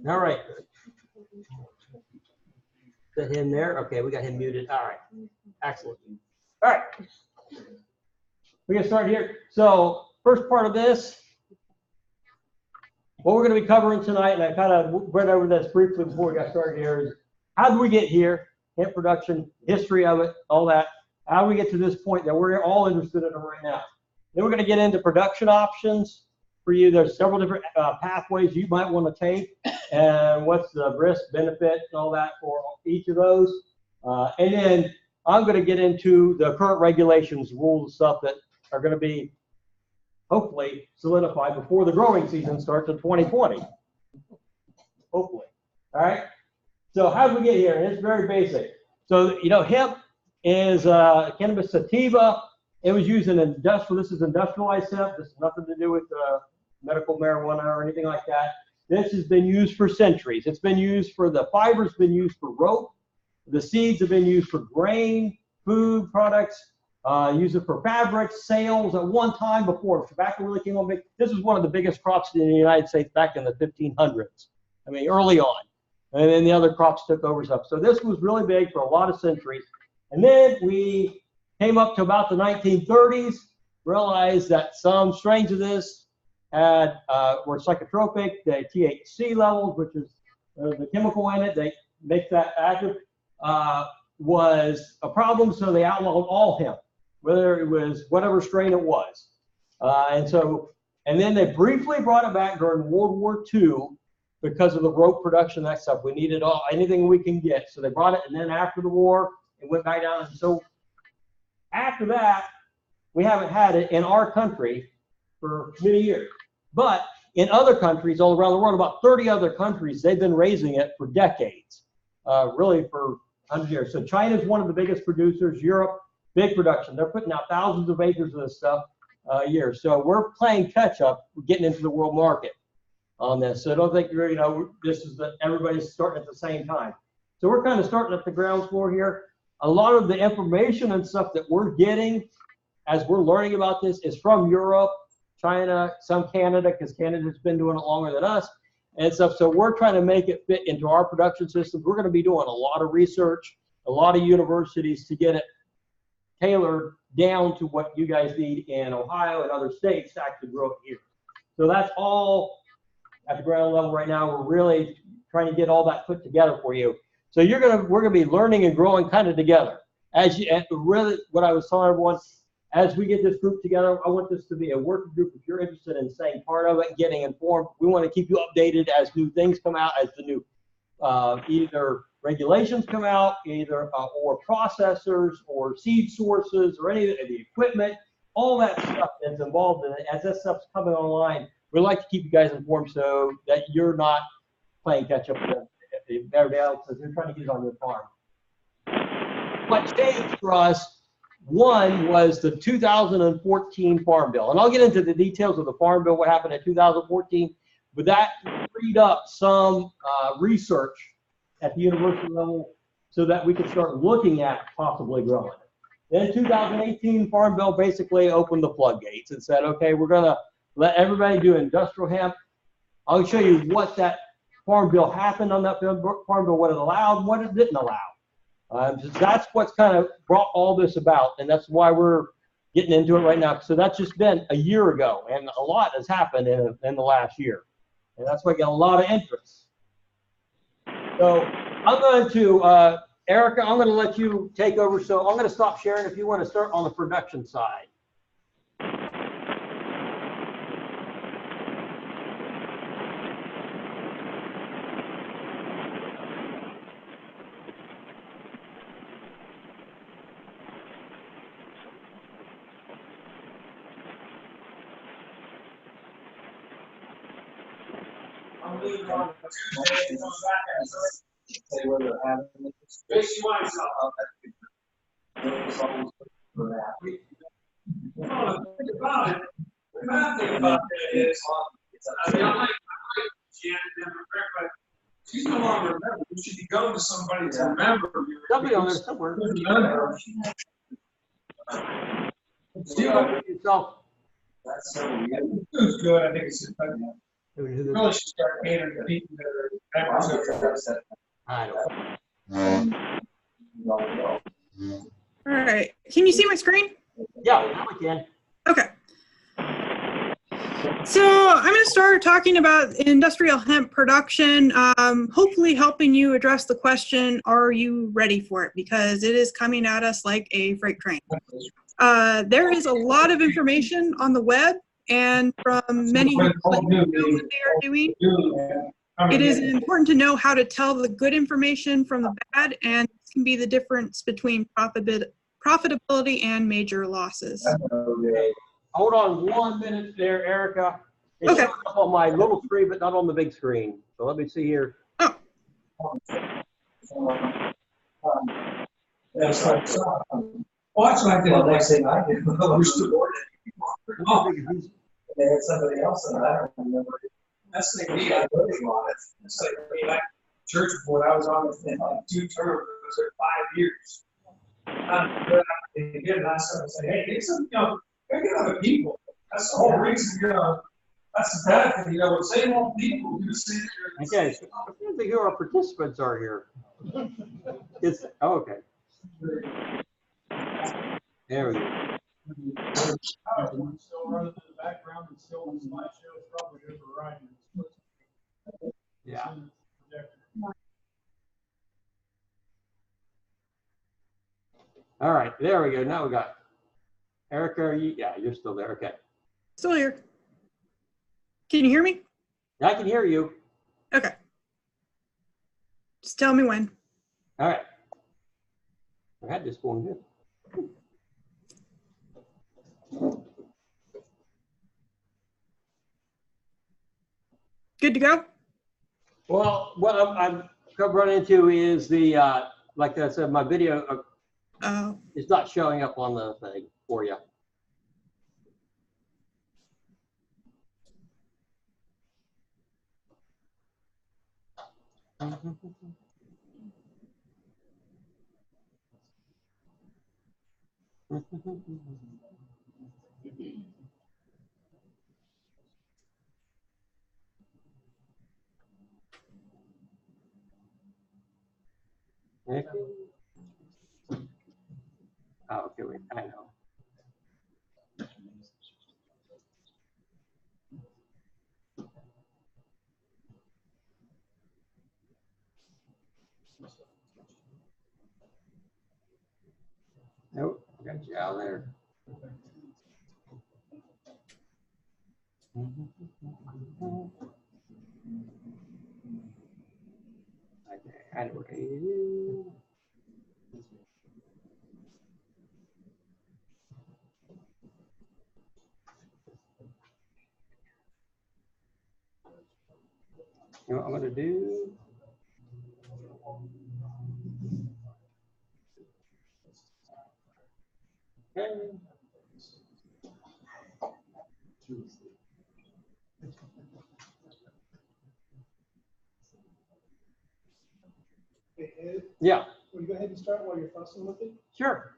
All right. Is that him there? Okay, we got him muted. All right. Excellent. All right. We're going to start here. So first part of this, what we're going to be covering tonight, and I kind of went over this briefly before we got started here, is how did we get here? Hemp production, history of it, all that. How do we get to this point that we're all interested in right now? Then we're going to get into production options for you. There's several different pathways you might want to take, and what's the risk, benefit, and all that for each of those. And then I'm going to get into the current regulations, rules, and stuff that are going to be hopefully solidified before the growing season starts in 2020. Hopefully. All right. So how did we get here? And it's very basic. So, you know, hemp is cannabis sativa. It was used in industrial. This is industrialized hemp. This has nothing to do with medical marijuana or anything like that. This has been used for centuries. It's been used for the fibers, been used for rope. The seeds have been used for grain, food products. Use it for fabrics, sails. At one time before tobacco really came on big, this was one of the biggest crops in the United States back in the 1500s. I mean, early on. And then the other crops took over stuff. So this was really big for a lot of centuries. And then we came up to about the 1930s, realized that some strains of this had were psychotropic. The THC levels, which is the chemical in it, they make that active, was a problem. So they outlawed all hemp, whether it was whatever strain it was. And then they briefly brought it back during World War II because of the rope production, that stuff. We needed anything we can get. So they brought it, and then after the war, it went back down. And so after that, we haven't had it in our country for many years. But in other countries all around the world, about 30 other countries, they've been raising it for decades, really for 100 years. So China's one of the biggest producers. Europe, big production. They're putting out thousands of acres of this stuff a year. So we're playing catch up, getting into the world market on this. So I don't think this is everybody's starting at the same time. So we're kind of starting at the ground floor here. A lot of the information and stuff that we're getting as we're learning about this is from Europe, China, some Canada, because Canada's been doing it longer than us and stuff. So we're trying to make it fit into our production systems. We're going to be doing a lot of research, a lot of universities to get it tailored down to what you guys need in Ohio and other states to actually grow it here. So that's all at the ground level right now. We're really trying to get all that put together for you. So we're gonna be learning and growing kind of together. Really, what I was telling everyone, as we get this group together, I want this to be a working group. If you're interested in staying part of it, getting informed, we want to keep you updated as new things come out, as the new either regulations come out, or processors or seed sources or any of the equipment, all that stuff that's involved in it. As that stuff's coming online, we like to keep you guys informed so that you're not playing catch up with everybody else as they're trying to get it on your farm. What changed for us, one was the 2014 Farm Bill. And I'll get into the details of the Farm Bill, what happened in 2014, but that freed up some research at the university level so that we could start looking at possibly growing it. Then 2018 Farm Bill basically opened the floodgates and said, okay, we're going to let everybody do industrial hemp. I'll show you what that Farm Bill happened on that Farm Bill, what it allowed, what it didn't allow. That's what's kind of brought all this about, and that's why we're getting into it right now. So that's just been a year ago, and a lot has happened in the last year, and that's why I get a lot of interest. So I'm going to, Erica, I'm going to let you take over. So I'm going to stop sharing if you want to start on the production side. Say where they're having it. Basically, myself. Think about it. The bad thing about it is, I mean, I like Janet and but she's no longer a member. You should be going to somebody to remember. Somebody on there somewhere. See what yourself. That's so weird. It's good. I think it's good. really should start catering to people that are members of I don't. All right. Can you see my screen? Yeah, now we can. Okay. So I'm going to start talking about industrial hemp production, hopefully helping you address the question, are you ready for it? Because it is coming at us like a freight train. There is a lot of information on the web and from many who what they are doing. It is important to know how to tell the good information from the bad, and this can be the difference between profitability and major losses. Okay. Hold on 1 minute there, Erica. It's Okay. showing up on my little screen, but not on the big screen. So let me see here. Oh, That's like, watch like the next thing I did. We're subordinate. Oh, they had somebody else and I don't remember. That's the thing, I voted on it. It's like, I mean, church board, I was on it in like 2 terms, it was like 5 years. Again, I started saying, hey, get some, pick other people. That's the whole reason, that's the benefit, with same old people who sit here. Okay, so I don't think who our participants are here. It's, oh, okay. There we go. Still running in the background and still on the slideshow, it's probably overriding. Yeah. All right, there we go. Now we got Erica. Are you? Yeah, you're still there. Okay. still here. Can you hear me? I can hear you. Okay. Just tell me when. All right. I had this going good. Good to go? Well, what I'm running into is the, like I said, my video is not showing up on the thing for you. Okay. Oh, okay, wait, I know. Nope, I got you out there. Okay, I know what I need to do. You know what I'm gonna do? Okay. Hey, Ed, Yeah, will you go ahead and start while you're fussing with it? sure.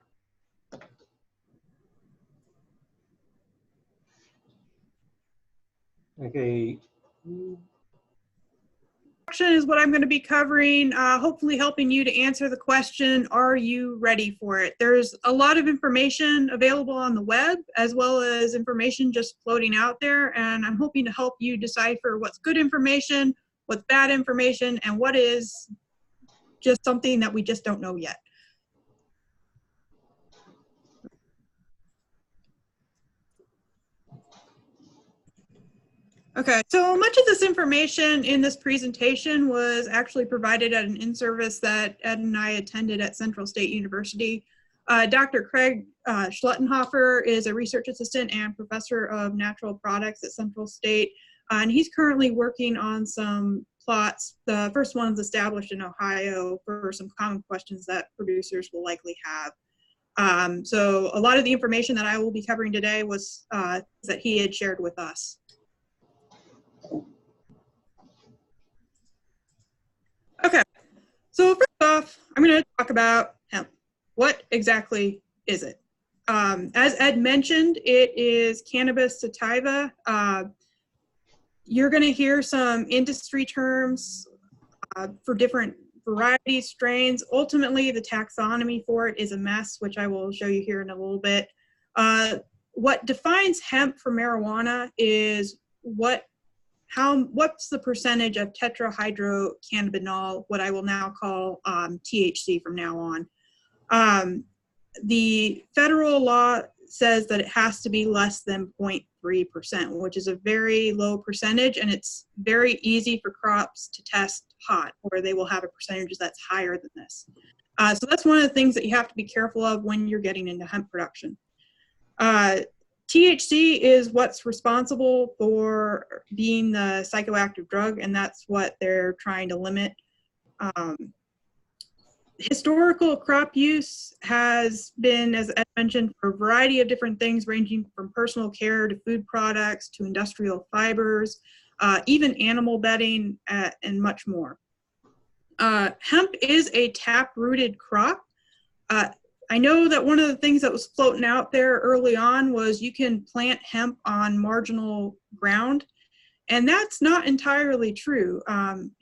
Okay. Is what I'm going to be covering, hopefully helping you to answer the question, are you ready for it? There's a lot of information available on the web, as well as information just floating out there, and I'm hoping to help you decipher what's good information, what's bad information, and what is just something that we just don't know yet. Okay, so much of this information in this presentation was actually provided at an in-service that Ed and I attended at Central State University. Dr. Craig Schlettenhofer is a research assistant and professor of natural products at Central State, and he's currently working on some plots. The first one's established in Ohio for some common questions that producers will likely have. So a lot of the information that I will be covering today was that he had shared with us. Okay, so first off, I'm going to talk about hemp. What exactly is it? As Ed mentioned, it is cannabis sativa. You're going to hear some industry terms for different varieties, strains. Ultimately, the taxonomy for it is a mess, which I will show you here in a little bit. What defines hemp for marijuana is what's the percentage of tetrahydrocannabinol, what I will now call THC from now on. The federal law says that it has to be less than 0.3%, which is a very low percentage, and it's very easy for crops to test hot, where they will have a percentage that's higher than this. So that's one of the things that you have to be careful of when you're getting into hemp production. THC is what's responsible for being the psychoactive drug, and that's what they're trying to limit. Historical crop use has been, as Ed mentioned, for a variety of different things, ranging from personal care to food products to industrial fibers, even animal bedding, and much more. Hemp is a tap-rooted crop. I know that one of the things that was floating out there early on was you can plant hemp on marginal ground, and that's not entirely true.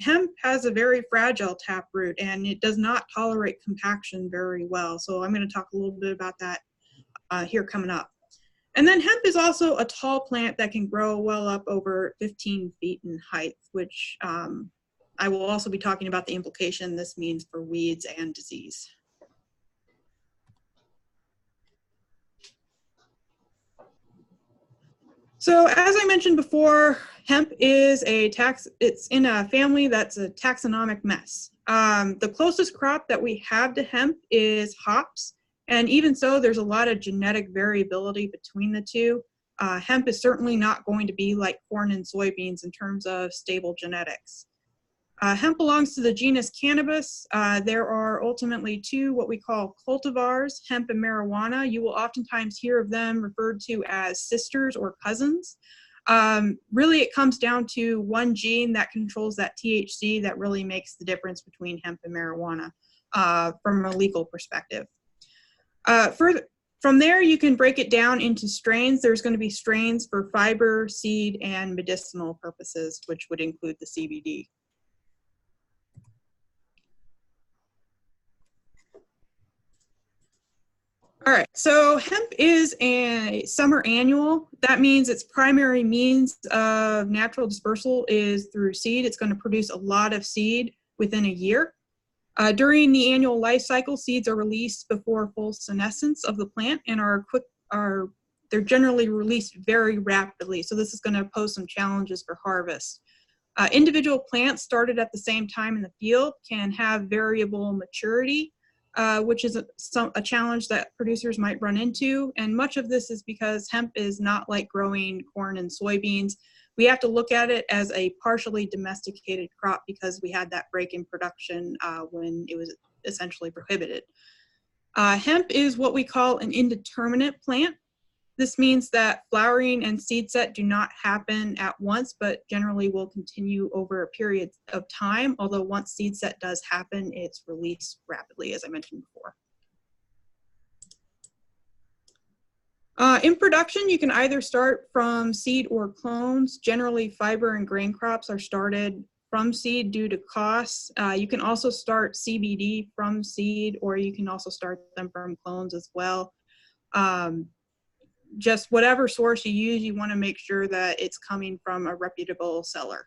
Hemp has a very fragile taproot, and it does not tolerate compaction very well. So I'm going to talk a little bit about that here coming up. And then hemp is also a tall plant that can grow well up over 15 feet in height, which I will also be talking about the implication this means for weeds and disease. So as I mentioned before, hemp is it's in a family that's a taxonomic mess. The closest crop that we have to hemp is hops, and even so, there's a lot of genetic variability between the two. Hemp is certainly not going to be like corn and soybeans in terms of stable genetics. Hemp belongs to the genus Cannabis. There are ultimately two what we call cultivars, hemp and marijuana. You will oftentimes hear of them referred to as sisters or cousins. Really, it comes down to one gene that controls that THC that really makes the difference between hemp and marijuana from a legal perspective. From there, you can break it down into strains. There's going to be strains for fiber, seed, and medicinal purposes, which would include the CBD. All right, so hemp is a summer annual. That means its primary means of natural dispersal is through seed. It's going to produce a lot of seed within a year. During the annual life cycle, seeds are released before full senescence of the plant and they're generally released very rapidly. So this is going to pose some challenges for harvest. Individual plants started at the same time in the field can have variable maturity, which is a challenge that producers might run into. And much of this is because hemp is not like growing corn and soybeans. We have to look at it as a partially domesticated crop because we had that break in production when it was essentially prohibited. Hemp is what we call an indeterminate plant. This means that flowering and seed set do not happen at once, but generally will continue over a period of time. Although once seed set does happen, it's released rapidly, as I mentioned before. In production, you can either start from seed or clones. Generally, fiber and grain crops are started from seed due to costs. You can also start CBD from seed, or you can also start them from clones as well. Just whatever source you use, you want to make sure that it's coming from a reputable seller.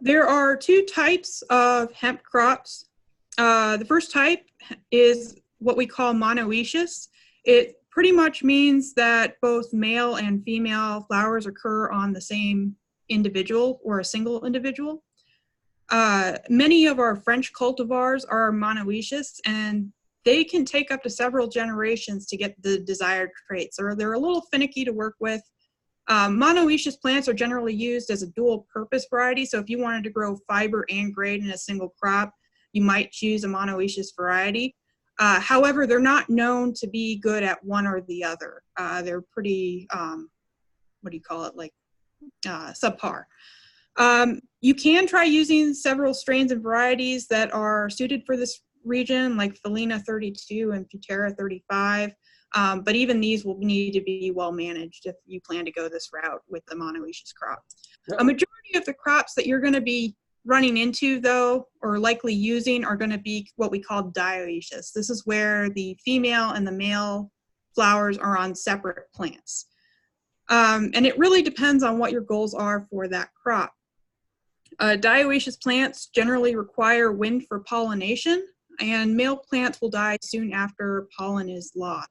There are two types of hemp crops. The first type is what we call monoecious. It pretty much means that both male and female flowers occur on the same individual or a single individual. Many of our French cultivars are monoecious, and they can take up to several generations to get the desired traits, or they're a little finicky to work with. Monoecious plants are generally used as a dual purpose variety, so if you wanted to grow fiber and grain in a single crop, you might choose a monoecious variety. However, they're not known to be good at one or the other. They're pretty, subpar. You can try using several strains and varieties that are suited for this region, like Felina 32 and Futera 35. But even these will need to be well managed if you plan to go this route with the monoecious crop. Yep. A majority of the crops that you're going to be running into, though, or likely using, are going to be what we call dioecious. This is where the female and the male flowers are on separate plants. And it really depends on what your goals are for that crop. Dioecious plants generally require wind for pollination, and male plants will die soon after pollen is lost.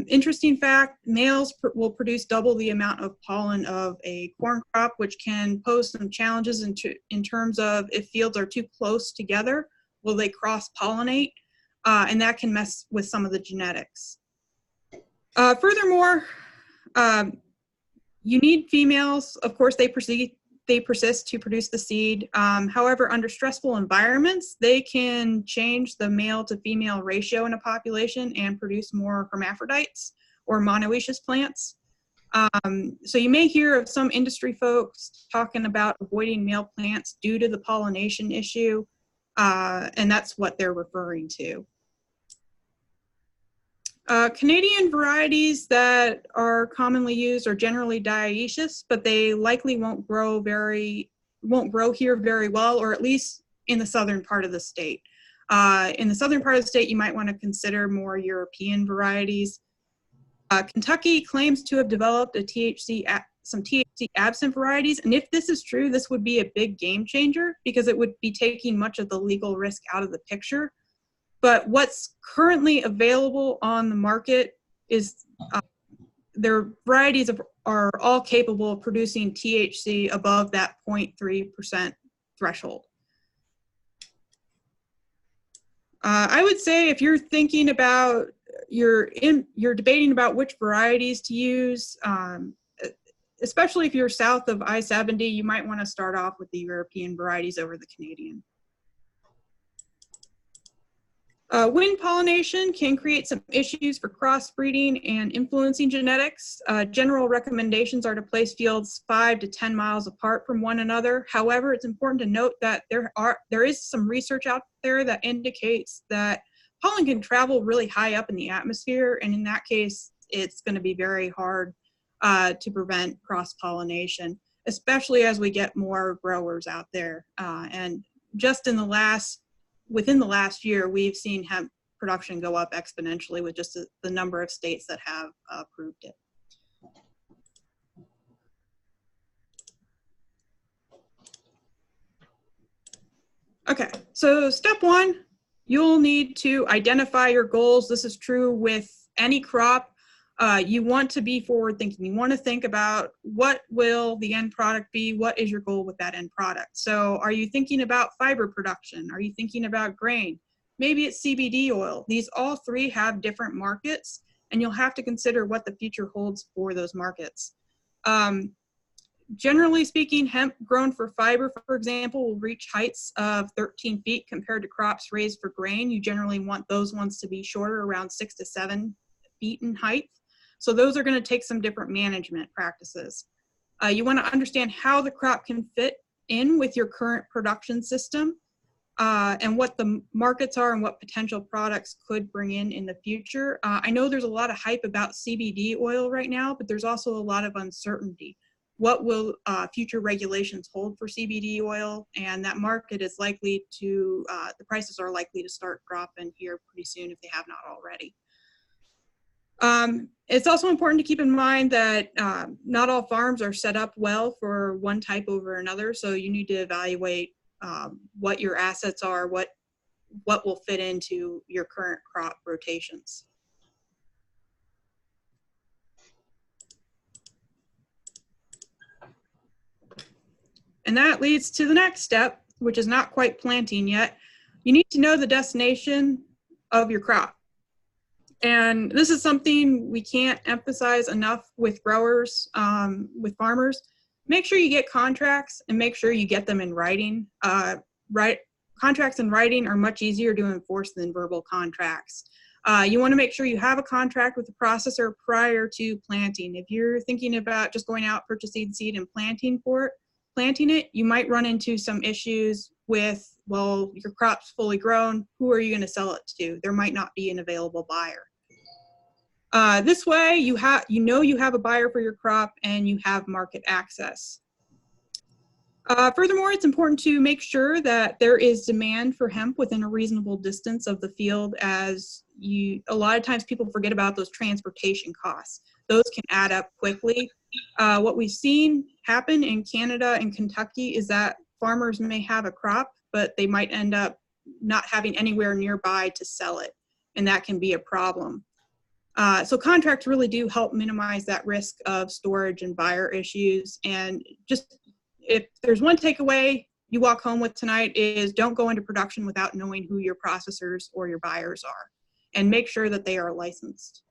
Interesting fact, males will produce double the amount of pollen of a corn crop, which can pose some challenges in terms of if fields are too close together, will they cross-pollinate? And that can mess with some of the genetics. Furthermore, you need females. Of course, they persist to produce the seed. However, under stressful environments, they can change the male to female ratio in a population and produce more hermaphrodites or monoecious plants. So you may hear of some industry folks talking about avoiding male plants due to the pollination issue, and that's what they're referring to. Canadian varieties that are commonly used are generally dioecious, but they likely won't grow here very well, or at least in the southern part of the state. In the southern part of the state, you might want to consider more European varieties. Kentucky claims to have developed some THC absent varieties, and if this is true, this would be a big game changer because it would be taking much of the legal risk out of the picture. But what's currently available on the market is their varieties are all capable of producing THC above that 0.3% threshold. I would say if you're thinking about, you're debating about which varieties to use, especially if you're south of I-70, you might want to start off with the European varieties over the Canadian. Wind pollination can create some issues for crossbreeding and influencing genetics. General recommendations are to place fields 5 to 10 miles apart from one another. However, it's important to note that there is some research out there that indicates that pollen can travel really high up in the atmosphere, and in that case, it's going to be very hard to prevent cross-pollination, especially as we get more growers out there. And just within the last year, we've seen hemp production go up exponentially with just the number of states that have approved it. Okay, so step one, you'll need to identify your goals. This is true with any crop. You want to be forward thinking. You want to think about what will the end product be? What is your goal with that end product? So are you thinking about fiber production? Are you thinking about grain? Maybe it's CBD oil. These all three have different markets, and you'll have to consider what the future holds for those markets. Generally speaking, hemp grown for fiber, for example, will reach heights of 13 feet compared to crops raised for grain. You generally want those ones to be shorter, around 6 to 7 feet in height. So those are going to take some different management practices. You want to understand how the crop can fit in with your current production system and what the markets are and what potential products could bring in the future. I know there's a lot of hype about CBD oil right now, but there's also a lot of uncertainty. What will future regulations hold for CBD oil? And that market is likely to, the prices are likely to start dropping here pretty soon if they have not already. It's also important to keep in mind that not all farms are set up well for one type over another, so you need to evaluate what your assets are, what will fit into your current crop rotations. And that leads to the next step, which is not quite planting yet. You need to know the destination of your crop. And this is something we can't emphasize enough with growers, with farmers. Make sure you get contracts and make sure you get them in writing. Contracts in writing are much easier to enforce than verbal contracts. You want to make sure you have a contract with the processor prior to planting. If you're thinking about just going out, purchasing seed and planting it, you might run into some issues with well, your crop's fully grown. Who are you going to sell it to? There might not be an available buyer. This way, you know you have a buyer for your crop and you have market access. Furthermore, it's important to make sure that there is demand for hemp within a reasonable distance of the field, as a lot of times people forget about those transportation costs. Those can add up quickly. What we've seen happen in Canada and Kentucky is that farmers may have a crop, but they might end up not having anywhere nearby to sell it, and that can be a problem. So contracts really do help minimize that risk of storage and buyer issues. And just, if there's one takeaway you walk home with tonight, is don't go into production without knowing who your processors or your buyers are, and make sure that they are licensed.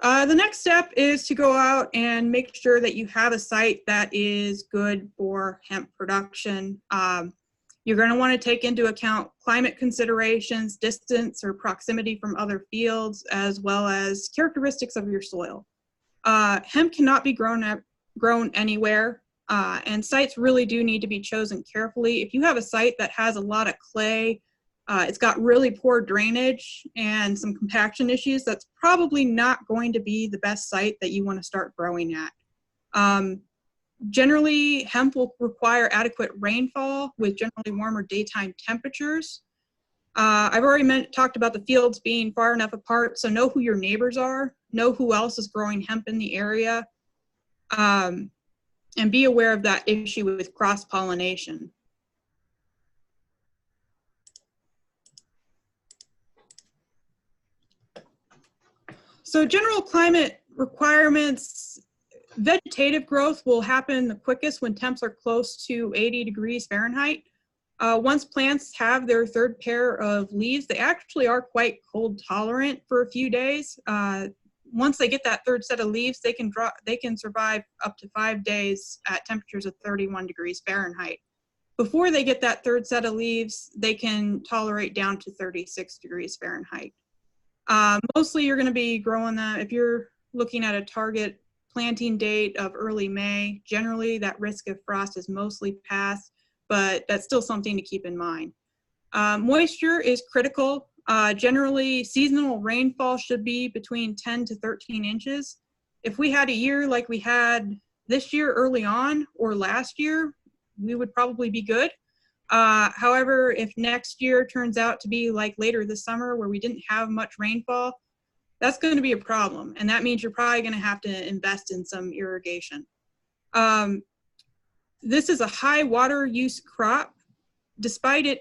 The next step is to go out and make sure that you have a site that is good for hemp production. You're going to want to take into account climate considerations, distance or proximity from other fields, as well as characteristics of your soil. Hemp cannot be grown anywhere, and sites really do need to be chosen carefully. If you have a site that has a lot of clay, it's got really poor drainage and some compaction issues, that's probably not going to be the best site that you want to start growing at. Generally, hemp will require adequate rainfall with generally warmer daytime temperatures. I've already talked about the fields being far enough apart, so know who your neighbors are, know who else is growing hemp in the area, and be aware of that issue with cross-pollination. So general climate requirements, vegetative growth will happen the quickest when temps are close to 80 degrees Fahrenheit. Once plants have their third pair of leaves, they actually are quite cold tolerant for a few days. Once they get that third set of leaves, they can survive up to 5 days at temperatures of 31 degrees Fahrenheit. Before they get that third set of leaves, they can tolerate down to 36 degrees Fahrenheit. Mostly you're going to be growing that, if you're looking at a target planting date of early May, generally that risk of frost is mostly past, but that's still something to keep in mind. Moisture is critical. Generally, seasonal rainfall should be between 10 to 13 inches. If we had a year like we had this year early on or last year, we would probably be good. However, if next year turns out to be like later this summer where we didn't have much rainfall, that's going to be a problem. And that means you're probably going to have to invest in some irrigation. This is a high water use crop, despite it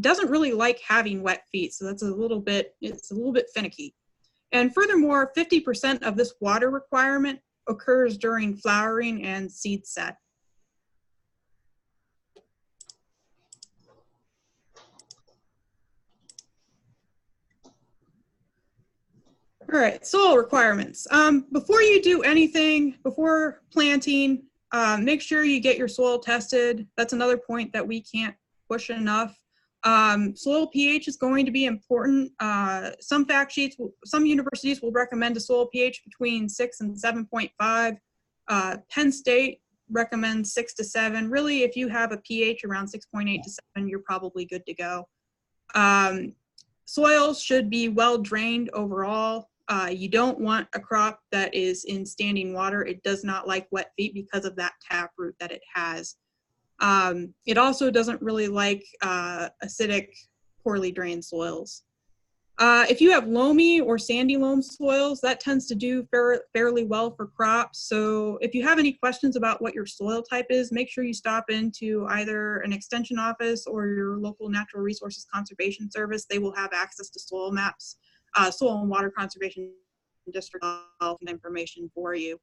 doesn't really like having wet feet. So that's it's a little bit finicky. And furthermore, 50% of this water requirement occurs during flowering and seed set. All right, soil requirements. Before you do anything, before planting, make sure you get your soil tested. That's another point that we can't push enough. Soil pH is going to be important. Some fact sheets, some universities will recommend a soil pH between 6 and 7.5. Penn State recommends 6 to 7. Really, if you have a pH around 6.8 to 7, you're probably good to go. Soils should be well drained overall. You don't want a crop that is in standing water. It does not like wet feet because of that taproot that it has. It also doesn't really like acidic, poorly drained soils. If you have loamy or sandy loam soils, that tends to do fairly well for crops. So if you have any questions about what your soil type is, make sure you stop into either an extension office or your local natural resources conservation service. They will have access to soil maps, soil and water conservation district information for you.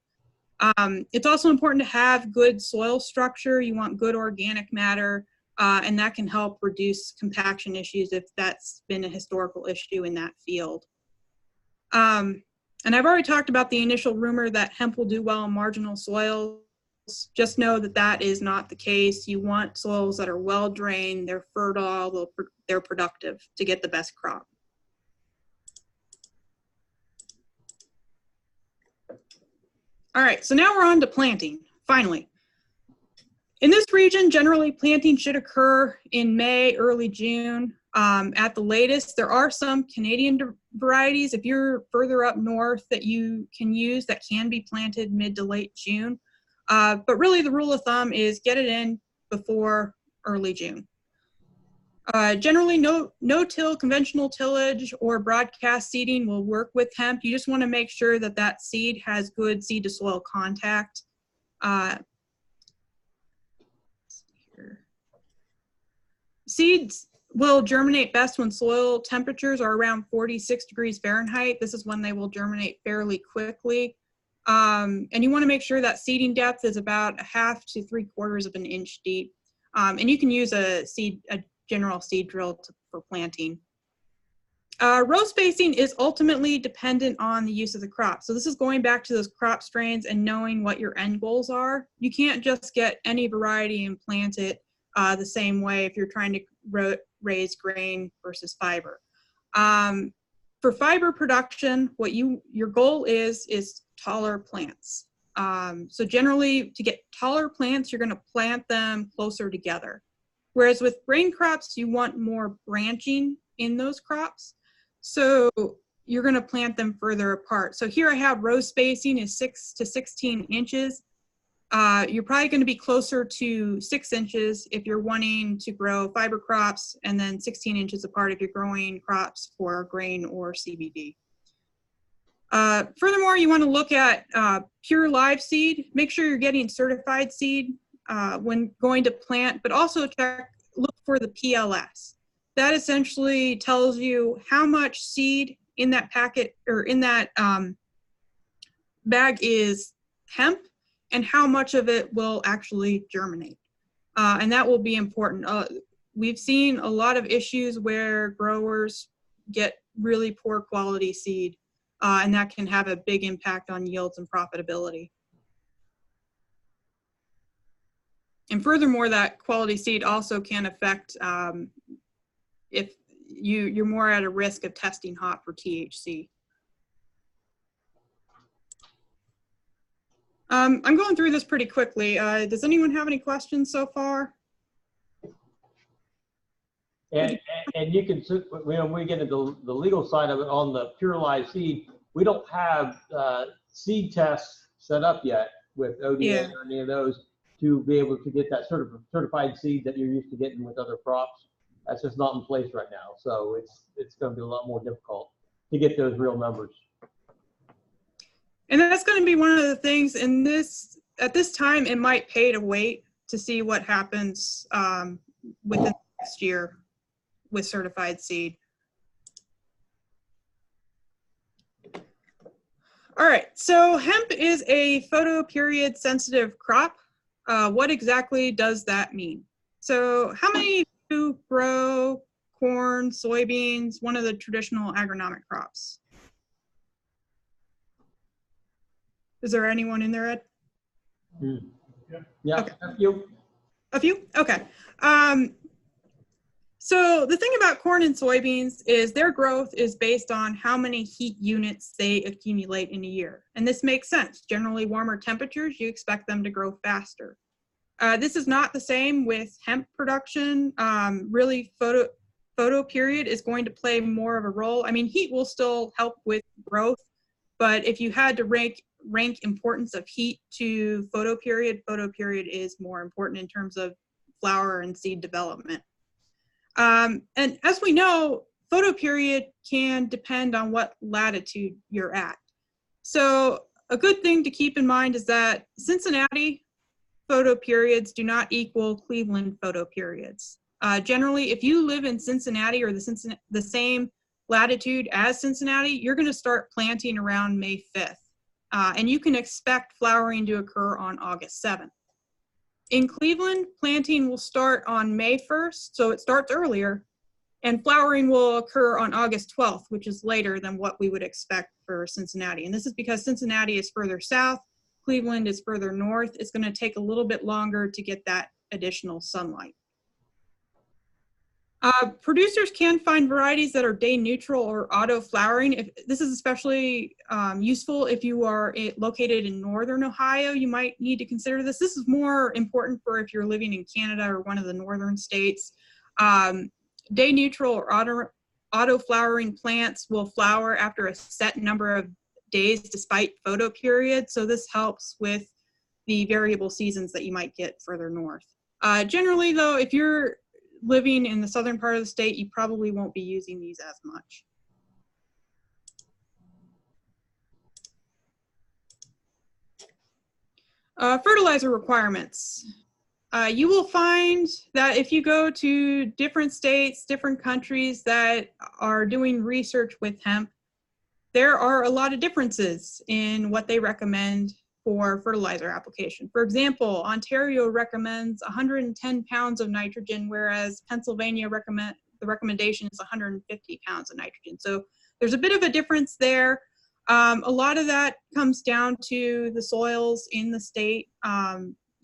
It's also important to have good soil structure. You want good organic matter, and that can help reduce compaction issues if that's been a historical issue in that field. And I've already talked about the initial rumor that hemp will do well in marginal soils. Just know that that is not the case. You want soils that are well drained, they're fertile, they're productive to get the best crop. All right, so now we're on to planting, finally. In this region, generally planting should occur in May, early June. At the latest, there are some Canadian varieties, if you're further up north, that you can use that can be planted mid to late June. But really the rule of thumb is get it in before early June. Generally, no-till conventional tillage or broadcast seeding will work with hemp. You just want to make sure that that seed has good seed-to-soil contact. Seeds will germinate best when soil temperatures are around 46 degrees Fahrenheit. This is when they will germinate fairly quickly. And you want to make sure that seeding depth is about 1/2 to 3/4 of an inch deep. And you can use a general seed drill for planting. Row spacing is ultimately dependent on the use of the crop. So this is going back to those crop strains and knowing what your end goals are. You can't just get any variety and plant it the same way if you're trying to raise grain versus fiber. For fiber production, what your goal is taller plants. So generally, to get taller plants, you're going to plant them closer together. Whereas with grain crops, you want more branching in those crops. So you're going to plant them further apart. So here I have row spacing is 6 to 16 inches. You're probably going to be closer to 6 inches if you're wanting to grow fiber crops, and then 16 inches apart if you're growing crops for grain or CBD. Furthermore, you want to look at pure live seed. Make sure you're getting certified seed when going to plant, but also look for the PLS. That essentially tells you how much seed in that packet or in that bag is hemp and how much of it will actually germinate. And that will be important. We've seen a lot of issues where growers get really poor quality seed, and that can have a big impact on yields and profitability. And furthermore, that quality seed also can affect if you're more at a risk of testing hot for THC. I'm going through this pretty quickly. Does anyone have any questions so far? And you can, when we get into the legal side of it on the pure live seed, we don't have seed tests set up yet with ODA or any of those to be able to get that certified seed that you're used to getting with other crops. That's just not in place right now. So it's going to be a lot more difficult to get those real numbers. And that's going to be one of the things at this time, it might pay to wait to see what happens within the next year with certified seed. All right, so hemp is a photoperiod sensitive crop. What exactly does that mean? So how many of you grow corn, soybeans, one of the traditional agronomic crops? Is there anyone in there, Ed? Yeah, okay. A few. A few? Okay. So the thing about corn and soybeans is their growth is based on how many heat units they accumulate in a year. And this makes sense. Generally warmer temperatures, you expect them to grow faster. This is not the same with hemp production. Really photoperiod is going to play more of a role. I mean, heat will still help with growth, but if you had to rank importance of heat to photoperiod is more important in terms of flower and seed development. And as we know, photoperiod can depend on what latitude you're at. So a good thing to keep in mind is that Cincinnati photoperiods do not equal Cleveland photoperiods. Generally, if you live in Cincinnati or the same latitude as Cincinnati, you're going to start planting around May 5th. And you can expect flowering to occur on August 7th. In Cleveland, planting will start on May 1st, so it starts earlier, and flowering will occur on August 12th, which is later than what we would expect for Cincinnati. And this is because Cincinnati is further south, Cleveland is further north. It's going to take a little bit longer to get that additional sunlight. Producers can find varieties that are day neutral or auto flowering. This is especially useful if you are located in northern Ohio. You might need to consider this. This is more important for if you're living in Canada or one of the northern states. Day neutral or auto flowering plants will flower after a set number of days despite photo period. So this helps with the variable seasons that you might get further north. Generally though, if you're living in the southern part of the state, you probably won't be using these as much. Fertilizer requirements. You will find that if you go to different states, different countries that are doing research with hemp, there are a lot of differences in what they recommend for fertilizer application. For example, Ontario recommends 110 pounds of nitrogen, whereas Pennsylvania the recommendation is 150 pounds of nitrogen. So there's a bit of a difference there. A lot of that comes down to the soils in the state.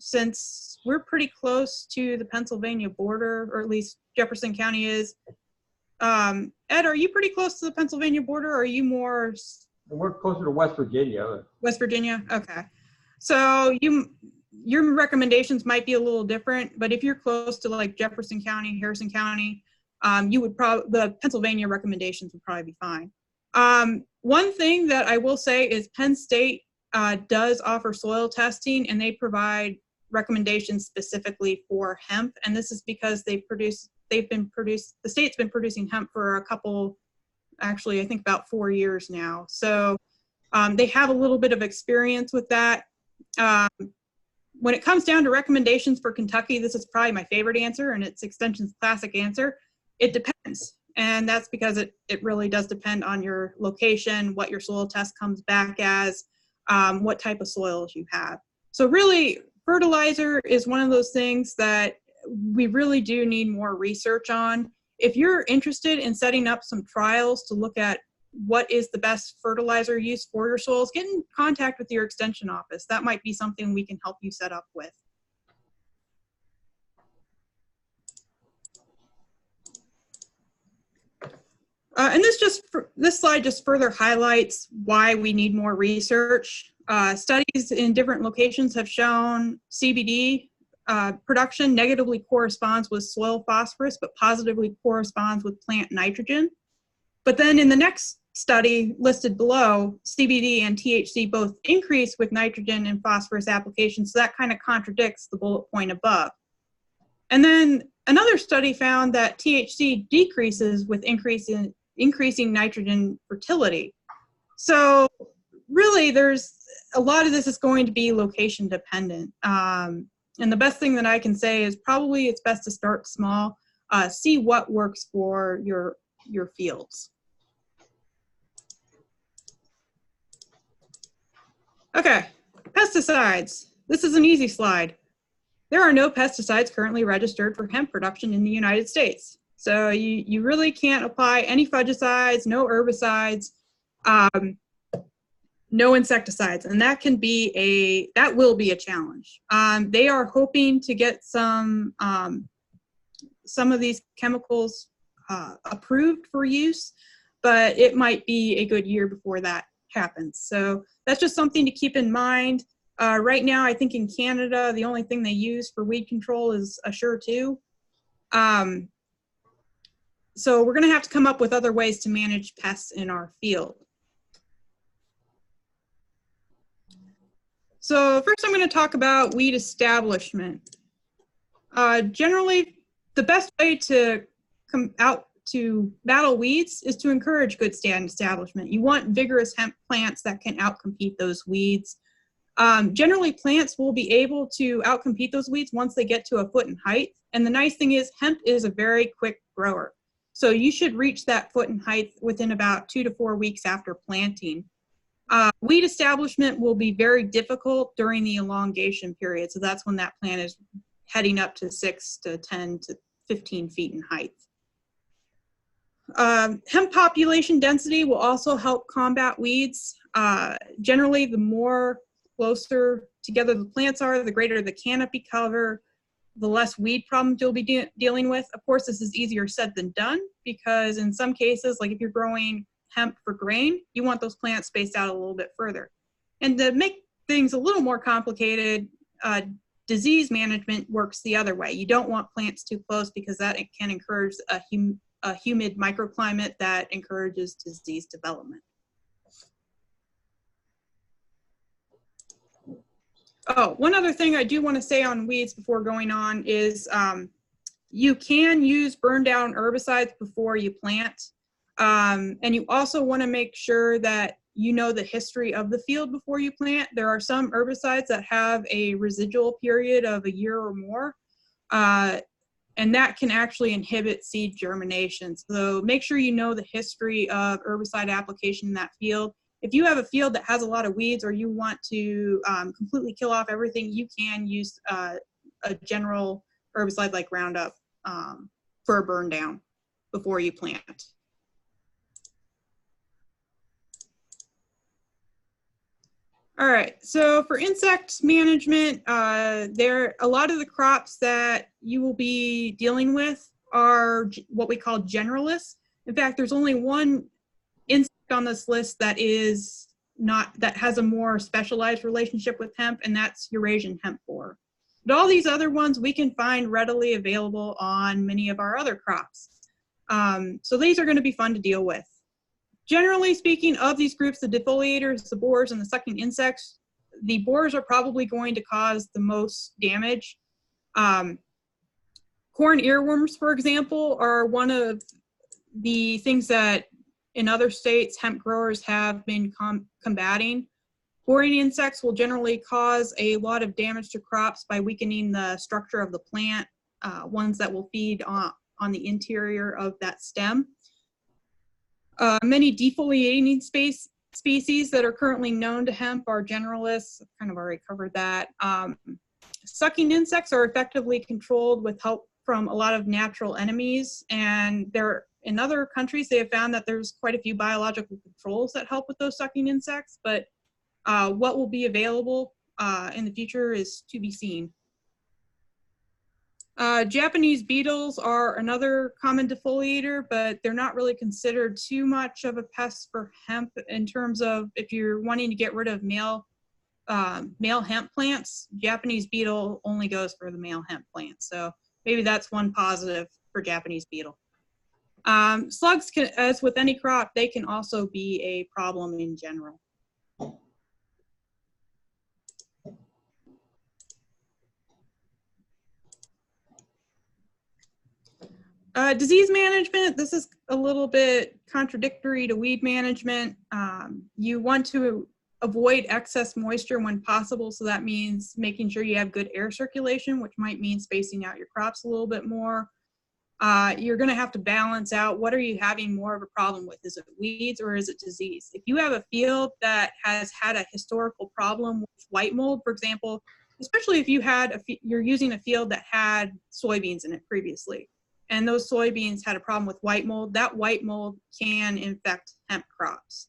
Since we're pretty close to the Pennsylvania border, or at least Jefferson County is. Ed, are you pretty close to the Pennsylvania border, or are you more? We're closer to West Virginia. West Virginia, okay. So your recommendations might be a little different, but if you're close to like Jefferson County, Harrison County, the Pennsylvania recommendations would probably be fine. One thing that I will say is Penn State does offer soil testing, and they provide recommendations specifically for hemp, and this is because the state's been producing hemp for a couple, actually I think about 4 years now. So they have a little bit of experience with that. When it comes down to recommendations for Kentucky, this is probably my favorite answer, and it's Extension's classic answer. It depends, and that's because it really does depend on your location, what your soil test comes back as, what type of soils you have. So really, fertilizer is one of those things that we really do need more research on. If you're interested in setting up some trials to look at what is the best fertilizer use for your soils, get in contact with your extension office. That might be something we can help you set up with. And this slide just further highlights why we need more research. Studies in different locations have shown CBD production negatively corresponds with soil phosphorus, but positively corresponds with plant nitrogen. But then in the next study listed below, CBD and THC both increase with nitrogen and phosphorus applications, so that kind of contradicts the bullet point above. And then another study found that THC decreases with increasing nitrogen fertility. So really, there's a lot of this is going to be location dependent. And the best thing that I can say is probably it's best to start small, see what works for your fields. Okay, pesticides. This is an easy slide. There are no pesticides currently registered for hemp production in the United States. So you really can't apply any fungicides, no herbicides, no insecticides, and that will be a challenge. They are hoping to get some of these chemicals approved for use, but it might be a good year before that happens. So that's just something to keep in mind. Right now, I think in Canada, the only thing they use for weed control is Assure 2. So we're going to have to come up with other ways to manage pests in our field. So first I'm going to talk about weed establishment. Generally, the best way to come out to battle weeds is to encourage good stand establishment. You want vigorous hemp plants that can outcompete those weeds. Generally, plants will be able to outcompete those weeds once they get to a foot in height. And the nice thing is hemp is a very quick grower. So you should reach that foot in height within about 2 to 4 weeks after planting. Weed establishment will be very difficult during the elongation period. So that's when that plant is heading up to 6 to 10 to 15 feet in height. Hemp population density will also help combat weeds. Generally, the more closer together the plants are, the greater the canopy cover, the less weed problems you'll be dealing with. Of course, this is easier said than done because in some cases, like if you're growing hemp for grain, you want those plants spaced out a little bit further. And to make things a little more complicated, disease management works the other way. You don't want plants too close because that can encourage a humid microclimate that encourages disease development. Oh, one other thing I do want to say on weeds before going on is you can use burn down herbicides before you plant. And you also want to make sure that you know the history of the field before you plant. There are some herbicides that have a residual period of a year or more, and that can actually inhibit seed germination. So make sure you know the history of herbicide application in that field. If you have a field that has a lot of weeds or you want to completely kill off everything, you can use a general herbicide like Roundup for a burn down before you plant. All right, so for insect management, a lot of the crops that you will be dealing with are what we call generalists. In fact, there's only one insect on this list that has a more specialized relationship with hemp, and that's Eurasian hemp borer. But all these other ones we can find readily available on many of our other crops. So these are going to be fun to deal with. Generally speaking, of these groups, the defoliators, the borers, and the sucking insects, the borers are probably going to cause the most damage. Corn earworms, for example, are one of the things that in other states hemp growers have been combating. Boring insects will generally cause a lot of damage to crops by weakening the structure of the plant, ones that will feed on the interior of that stem. Many defoliating species that are currently known to hemp are generalists. I've kind of already covered that. Sucking insects are effectively controlled with help from a lot of natural enemies, and in other countries they have found that there's quite a few biological controls that help with those sucking insects, but what will be available in the future is to be seen. Japanese beetles are another common defoliator, but they're not really considered too much of a pest for hemp in terms of if you're wanting to get rid of male hemp plants, Japanese beetle only goes for the male hemp plants. So maybe that's one positive for Japanese beetle. Slugs, as with any crop, they can also be a problem in general. Disease management, this is a little bit contradictory to weed management. You want to avoid excess moisture when possible, so that means making sure you have good air circulation, which might mean spacing out your crops a little bit more. You're going to have to balance out what are you having more of a problem with. Is it weeds or is it disease? If you have a field that has had a historical problem with white mold, for example, especially if you're using a field that had soybeans in it previously, and those soybeans had a problem with white mold, that white mold can infect hemp crops.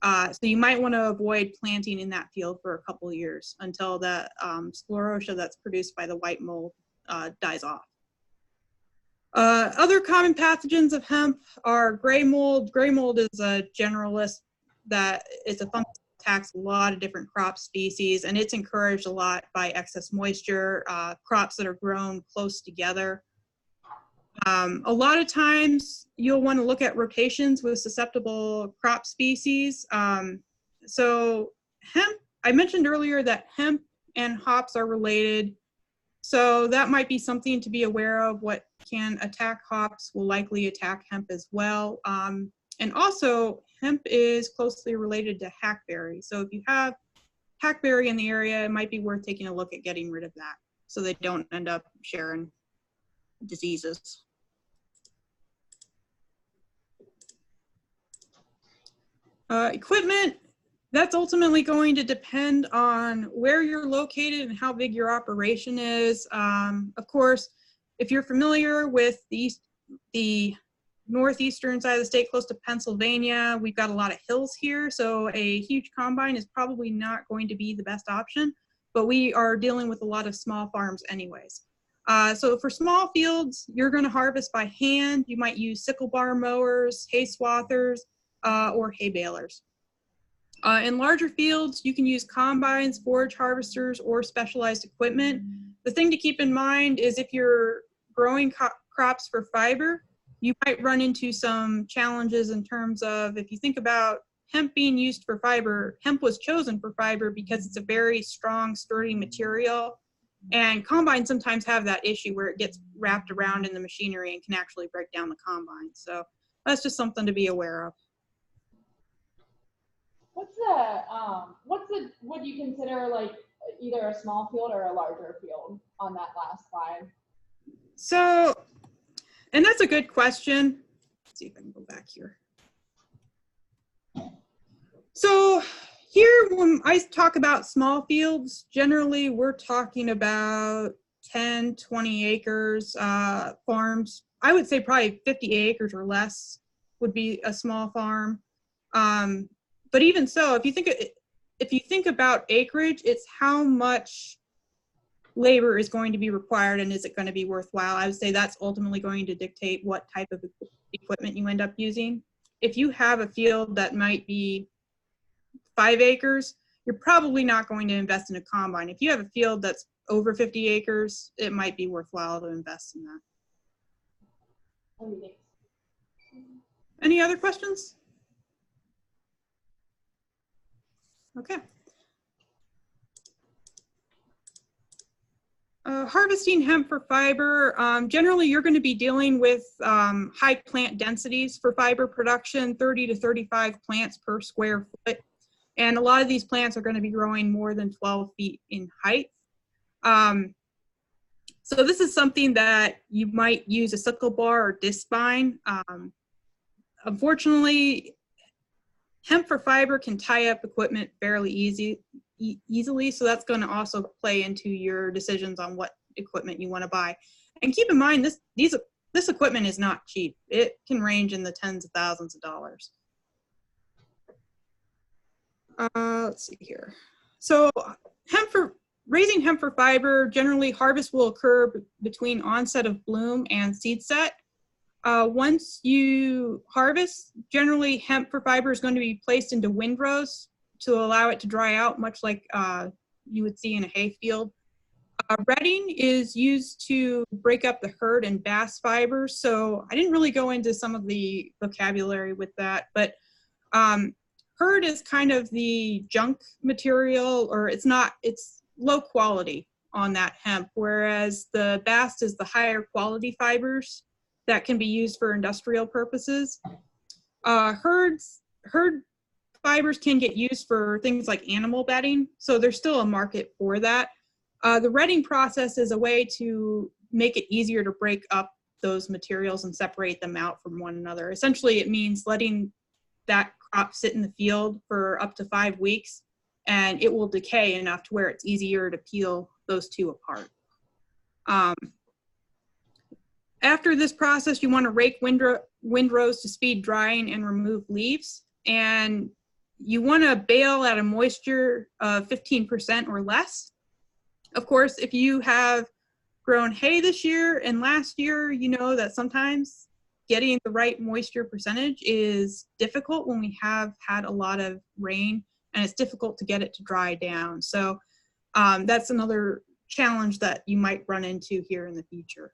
So you might want to avoid planting in that field for a couple of years until the sclerotia that's produced by the white mold dies off. Other common pathogens of hemp are gray mold. Gray mold is a generalist that is a fungus that attacks a lot of different crop species, and it's encouraged a lot by excess moisture, crops that are grown close together. A lot of times you'll want to look at rotations with susceptible crop species. So hemp, I mentioned earlier that hemp and hops are related. So that might be something to be aware of. What can attack hops will likely attack hemp as well. And also hemp is closely related to hackberry. So if you have hackberry in the area, it might be worth taking a look at getting rid of that so they don't end up sharing diseases. Equipment, that's ultimately going to depend on where you're located and how big your operation is. Of course, if you're familiar with the northeastern side of the state, close to Pennsylvania, we've got a lot of hills here, so a huge combine is probably not going to be the best option, but we are dealing with a lot of small farms anyways. So for small fields, you're going to harvest by hand. You might use sickle bar mowers, hay swathers, or hay balers. In larger fields, you can use combines, forage harvesters, or specialized equipment. The thing to keep in mind is if you're growing crops for fiber, you might run into some challenges in terms of, if you think about hemp being used for fiber, hemp was chosen for fiber because it's a very strong, sturdy material. And combines sometimes have that issue where it gets wrapped around in the machinery and can actually break down the combine. So that's just something to be aware of. What do you consider like either a small field or a larger field on that last slide? So, and that's a good question. Let's see if I can go back here. So here, when I talk about small fields, generally we're talking about 10, 20 acres, farms. I would say probably 50 acres or less would be a small farm. But even so, if you think about acreage, it's how much labor is going to be required and is it going to be worthwhile. I would say that's ultimately going to dictate what type of equipment you end up using. If you have a field that might be 5 acres, you're probably not going to invest in a combine. If you have a field that's over 50 acres, it might be worthwhile to invest in that. Any other questions? Okay. Harvesting hemp for fiber, generally you're going to be dealing with high plant densities for fiber production, 30 to 35 plants per square foot. And a lot of these plants are going to be growing more than 12 feet in height. So this is something that you might use a sickle bar or disc spine. Unfortunately, hemp for fiber can tie up equipment fairly easily, so that's going to also play into your decisions on what equipment you want to buy. And keep in mind, this equipment is not cheap. It can range in the tens of thousands of dollars. Let's see here. So raising hemp for fiber, generally harvest will occur between onset of bloom and seed set. Once you harvest, generally hemp for fiber is going to be placed into windrows to allow it to dry out, much like you would see in a hay field. Retting is used to break up the hurd and bast fibers. So I didn't really go into some of the vocabulary with that, but hurd is kind of the junk material, or it's low quality on that hemp, whereas the bast is the higher quality fibers that can be used for industrial purposes. Hurd fibers can get used for things like animal bedding, so there's still a market for that. The retting process is a way to make it easier to break up those materials and separate them out from one another. Essentially, it means letting that crop sit in the field for up to 5 weeks, and it will decay enough to where it's easier to peel those two apart. After this process, you want to rake windrows to speed drying and remove leaves. And you want to bale at a moisture of 15% or less. Of course, if you have grown hay this year and last year, you know that sometimes getting the right moisture percentage is difficult when we have had a lot of rain, and it's difficult to get it to dry down. So that's another challenge that you might run into here in the future.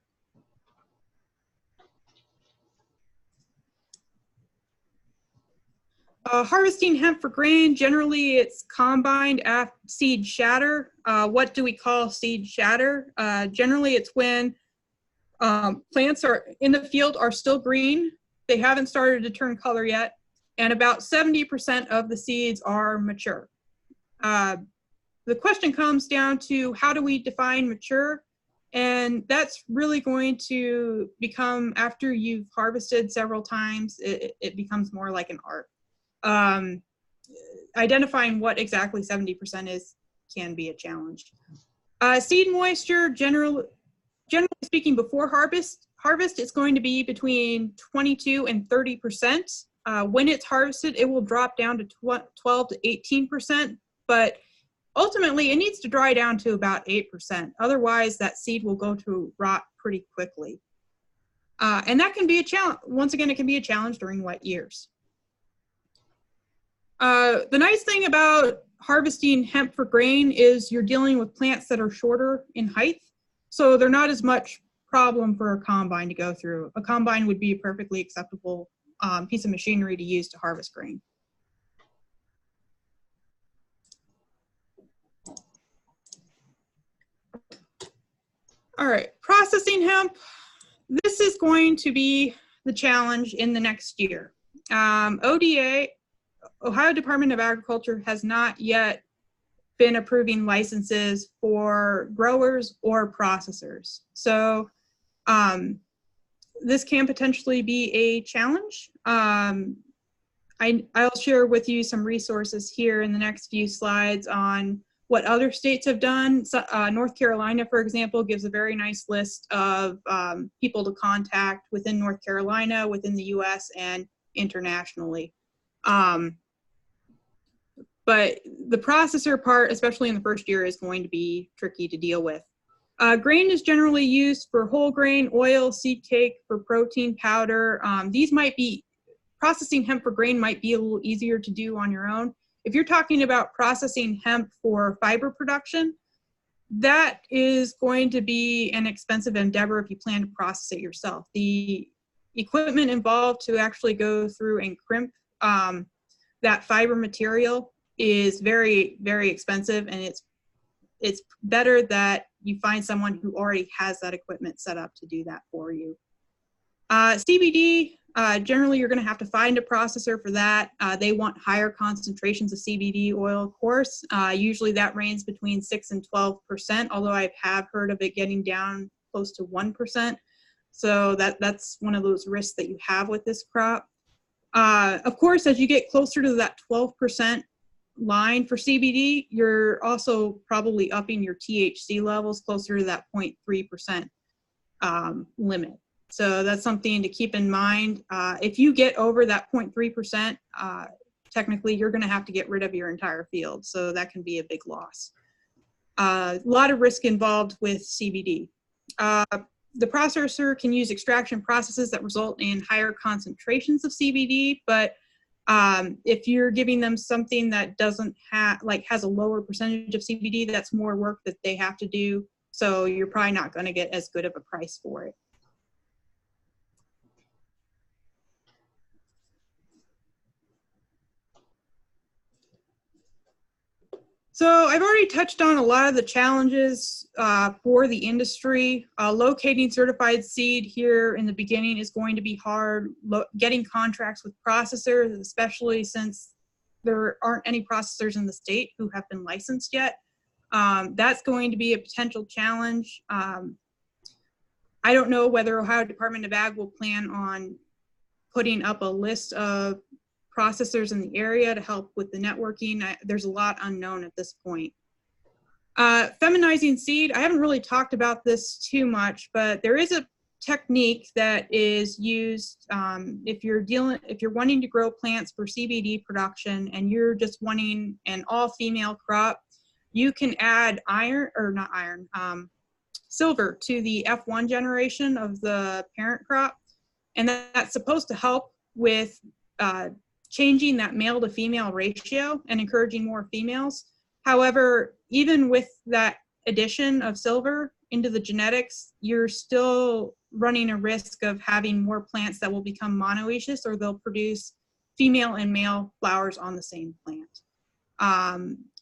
Harvesting hemp for grain, generally it's combined after seed shatter. What do we call seed shatter? Generally it's when plants are in the field are still green. They haven't started to turn color yet. And about 70% of the seeds are mature. The question comes down to how do we define mature? And that's really going to become, after you've harvested several times, it becomes more like an art. Identifying what exactly 70% is can be a challenge. Seed moisture, generally speaking, before harvest, it's going to be between 22 and 30%. When it's harvested, it will drop down to 12 to 18%, but ultimately, it needs to dry down to about 8%. Otherwise, that seed will go to rot pretty quickly. And that can be a challenge. Once again, it can be a challenge during wet years. The nice thing about harvesting hemp for grain is you're dealing with plants that are shorter in height, so they're not as much problem for a combine to go through. A combine would be a perfectly acceptable piece of machinery to use to harvest grain. All right, processing hemp. This is going to be the challenge in the next year. ODA, Ohio Department of Agriculture, has not yet been approving licenses for growers or processors. So this can potentially be a challenge. I'll share with you some resources here in the next few slides on what other states have done. So, North Carolina, for example, gives a very nice list of people to contact within North Carolina, within the US, and internationally. But the processor part, especially in the first year, is going to be tricky to deal with. Grain is generally used for whole grain, oil, seed cake, for protein powder. These might be, processing hemp for grain might be a little easier to do on your own. If you're talking about processing hemp for fiber production, that is going to be an expensive endeavor if you plan to process it yourself. The equipment involved to actually go through and crimp that fiber material is very, very expensive, and it's better that you find someone who already has that equipment set up to do that for you. CBD, generally you're going to have to find a processor for that. They want higher concentrations of CBD oil, of course. Usually that ranges between 6 and 12%, although I have heard of it getting down close to 1%. So that's one of those risks that you have with this crop. Of course, as you get closer to that 12% line for CBD, you're also probably upping your THC levels closer to that 0.3% limit. So that's something to keep in mind. If you get over that 0.3%, technically you're going to have to get rid of your entire field. So that can be a big loss. A lot of risk involved with CBD. The processor can use extraction processes that result in higher concentrations of CBD, but if you're giving them something that doesn't have, like, has a lower percentage of CBD, that's more work that they have to do. So you're probably not going to get as good of a price for it. So I've already touched on a lot of the challenges for the industry. Locating certified seed here in the beginning is going to be hard. Getting contracts with processors, especially since there aren't any processors in the state who have been licensed yet, that's going to be a potential challenge. I don't know whether Ohio Department of Ag will plan on putting up a list of processors in the area to help with the networking. There's a lot unknown at this point. Feminizing seed, I haven't really talked about this too much, but there is a technique that is used if you're wanting to grow plants for CBD production and you're just wanting an all-female crop. You can add silver to the F1 generation of the parent crop, and that's supposed to help with changing that male to female ratio and encouraging more females. However, even with that addition of silver into the genetics, you're still running a risk of having more plants that will become monoecious, or they'll produce female and male flowers on the same plant.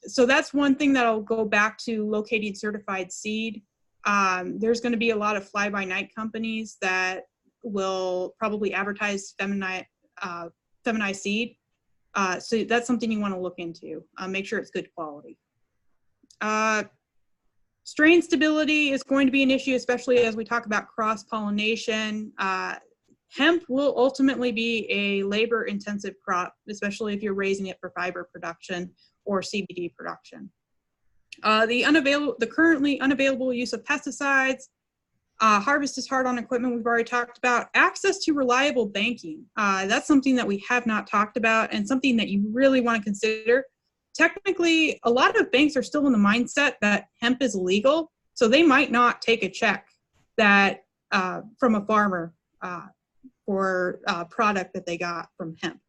So that's one thing that I'll go back to locating certified seed. There's going to be a lot of fly-by-night companies that will probably advertise feminized seed. So that's something you want to look into. Make sure it's good quality. Strain stability is going to be an issue, especially as we talk about cross-pollination. Hemp will ultimately be a labor-intensive crop, especially if you're raising it for fiber production or CBD production. The currently unavailable use of pesticides. Harvest is hard on equipment, we've already talked about. Access to reliable banking. That's something that we have not talked about, and something that you really want to consider. technically, a lot of banks are still in the mindset that hemp is illegal, so they might not take a check that from a farmer for a product that they got from hemp.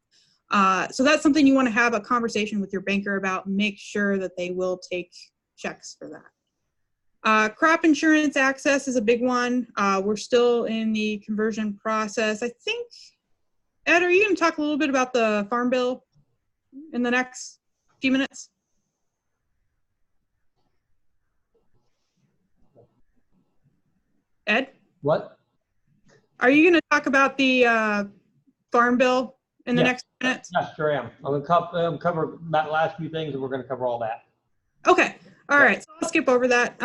So that's something you want to have a conversation with your banker about. Make sure that they will take checks for that. Crop insurance access is a big one. We're still in the conversion process. I think, Ed, are you going to talk a little bit about the Farm Bill in the next few minutes? Ed? What? Are you going to talk about the Farm Bill in the Yes. next minutes? Yes, sure am. I'm gonna cover that last few things, and we're gonna cover all that. Okay. All Yeah. right. So I'll skip over that.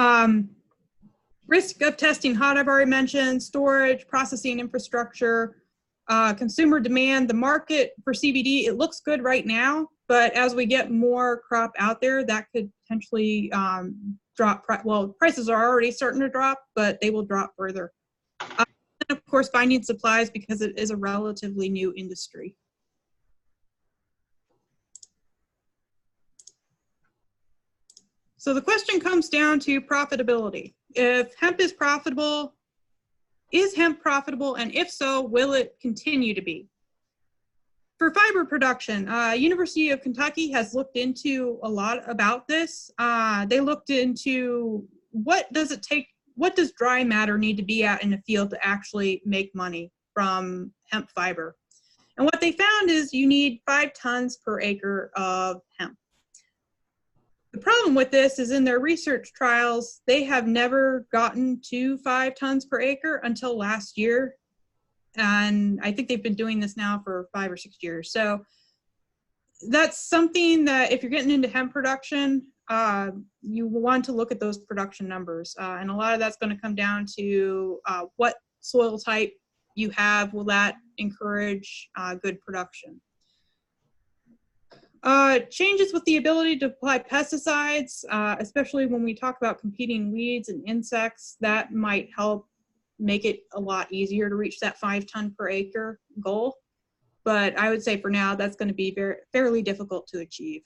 Risk of testing hot, I've already mentioned. Storage, processing infrastructure, consumer demand. The market for CBD, it looks good right now, but as we get more crop out there, that could potentially drop. Well, prices are already starting to drop, but they will drop further. And of course, finding supplies, because it is a relatively new industry. So the question comes down to profitability. If hemp is profitable, is hemp profitable? And if so, will it continue to be? For fiber production, University of Kentucky has looked into a lot about this. They looked into what does it take, what does dry matter need to be at in a field to actually make money from hemp fiber? And what they found is you need 5 tons per acre of hemp. The problem with this is in their research trials, they have never gotten to 5 tons per acre until last year. And I think they've been doing this now for 5 or 6 years. So that's something that if you're getting into hemp production, you want to look at those production numbers. And a lot of that's going to come down to what soil type you have. Will that encourage good production? Changes with the ability to apply pesticides, especially when we talk about competing weeds and insects, that might help make it a lot easier to reach that 5 ton per acre goal. But I would say for now, that's going to be fairly difficult to achieve.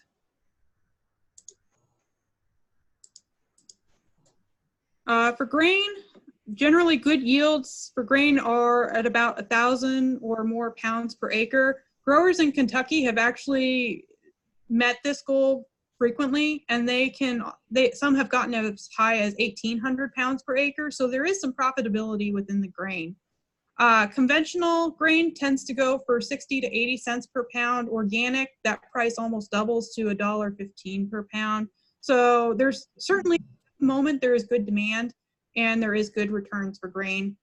For grain, generally good yields for grain are at about 1,000 or more pounds per acre. Growers in Kentucky have actually met this goal frequently, and some have gotten as high as 1,800 pounds per acre. So there is some profitability within the grain. Conventional grain tends to go for 60 to 80 cents per pound. Organic, that price almost doubles to $1.15 per pound. So there's certainly at the moment there is good demand and there is good returns for grain.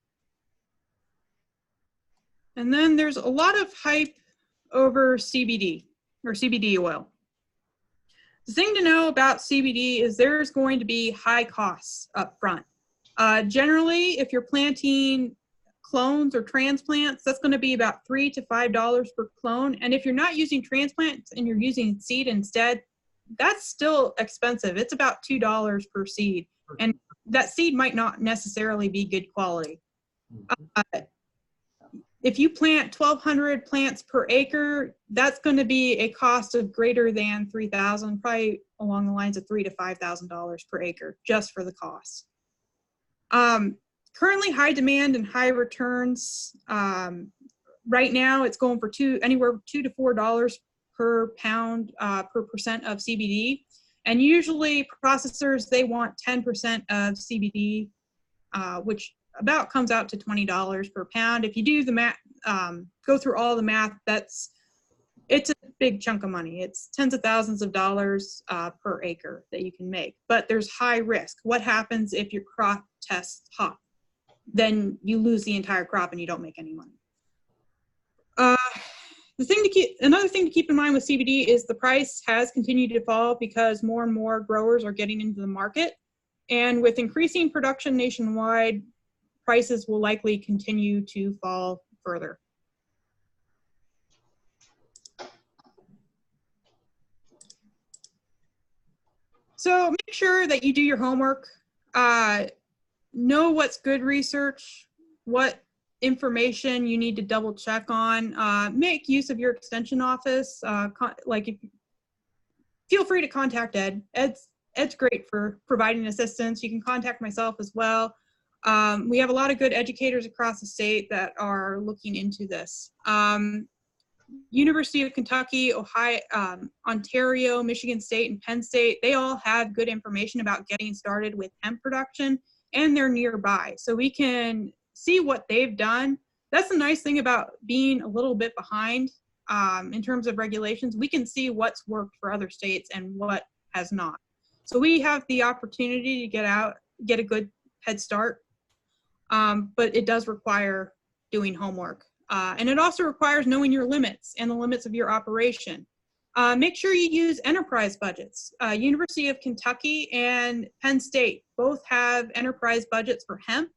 And then there's a lot of hype over CBD or CBD oil. The thing to know about CBD is there's going to be high costs up front. Generally, if you're planting clones or transplants, that's going to be about $3 to $5 per clone. And if you're not using transplants and you're using seed instead, that's still expensive. It's about $2 per seed. And that seed might not necessarily be good quality. If you plant 1,200 plants per acre, that's going to be a cost of greater than $3,000, probably along the lines of $3,000 to $5,000 per acre, just for the cost. Currently, high demand and high returns. Right now, it's going for anywhere $2 to $4 per pound per percent of CBD. And usually, processors, they want 10% of CBD, which about comes out to $20 per pound. If you do the math, go through all the math, it's a big chunk of money. It's tens of thousands of dollars per acre that you can make, but there's high risk. What happens if your crop tests hot? Then you lose the entire crop and you don't make any money. Another thing to keep in mind with CBD is the price has continued to fall because more and more growers are getting into the market. And with increasing production nationwide, prices will likely continue to fall further. So make sure that you do your homework, know what's good research, what information you need to double check on, make use of your extension office. Like feel free to contact Ed. Ed's great for providing assistance. You can contact myself as well. We have a lot of good educators across the state that are looking into this. University of Kentucky, Ohio, Ontario, Michigan State, and Penn State, they all have good information about getting started with hemp production, and they're nearby. So we can see what they've done. That's the nice thing about being a little bit behind in terms of regulations. We can see what's worked for other states and what has not. So we have the opportunity to get a good head start, but it does require doing homework. And it also requires knowing your limits and the limits of your operation. Make sure you use enterprise budgets. University of Kentucky and Penn State both have enterprise budgets for hemp,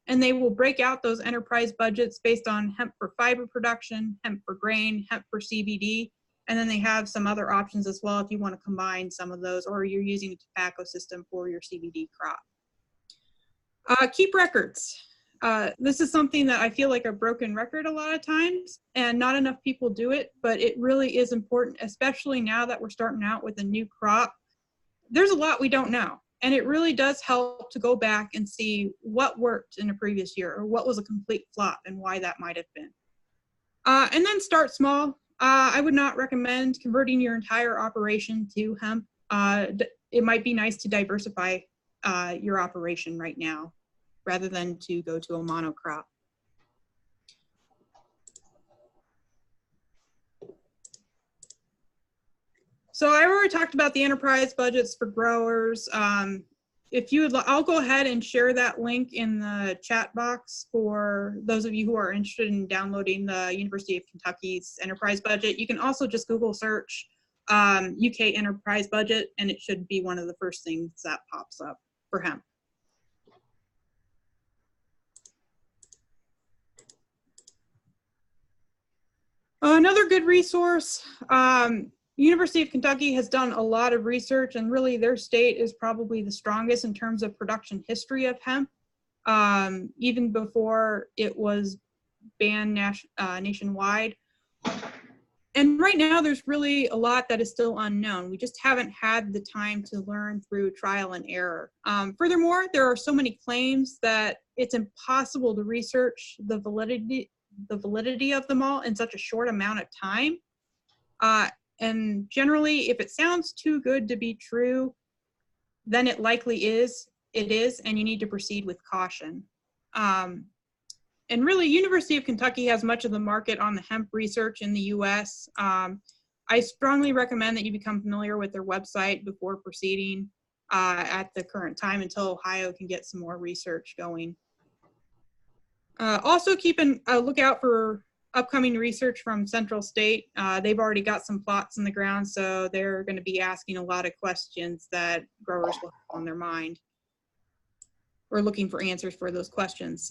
and they will break out those enterprise budgets based on hemp for fiber production, hemp for grain, hemp for CBD, and then they have some other options as well if you want to combine some of those, or you're using a tobacco system for your CBD crop. Keep records. This is something that I feel like a broken record a lot of times, and not enough people do it, but it really is important, especially now that we're starting out with a new crop. There's a lot we don't know, and it really does help to go back and see what worked in a previous year or what was a complete flop and why that might have been. And then start small. I would not recommend converting your entire operation to hemp. It might be nice to diversify your operation right now, rather than to go to a monocrop. So I already talked about the enterprise budgets for growers. If you would, I'll go ahead and share that link in the chat box for those of you who are interested in downloading the University of Kentucky's enterprise budget. You can also just Google search UK enterprise budget, and it should be one of the first things that pops up for hemp. Another good resource, University of Kentucky has done a lot of research, and really their state is probably the strongest in terms of production history of hemp, even before it was banned nationwide. And right now there's really a lot that is still unknown. We just haven't had the time to learn through trial and error. Furthermore, there are so many claims that it's impossible to research the validity of them all in such a short amount of time. And generally, if it sounds too good to be true, then it likely is, and you need to proceed with caution. And really, University of Kentucky has much of the market on the hemp research in the US. I strongly recommend that you become familiar with their website before proceeding at the current time until Ohio can get some more research going. Also keep a lookout for upcoming research from Central State. They've already got some plots in the ground, so they're going to be asking a lot of questions that growers will have on their mind. We're looking for answers for those questions.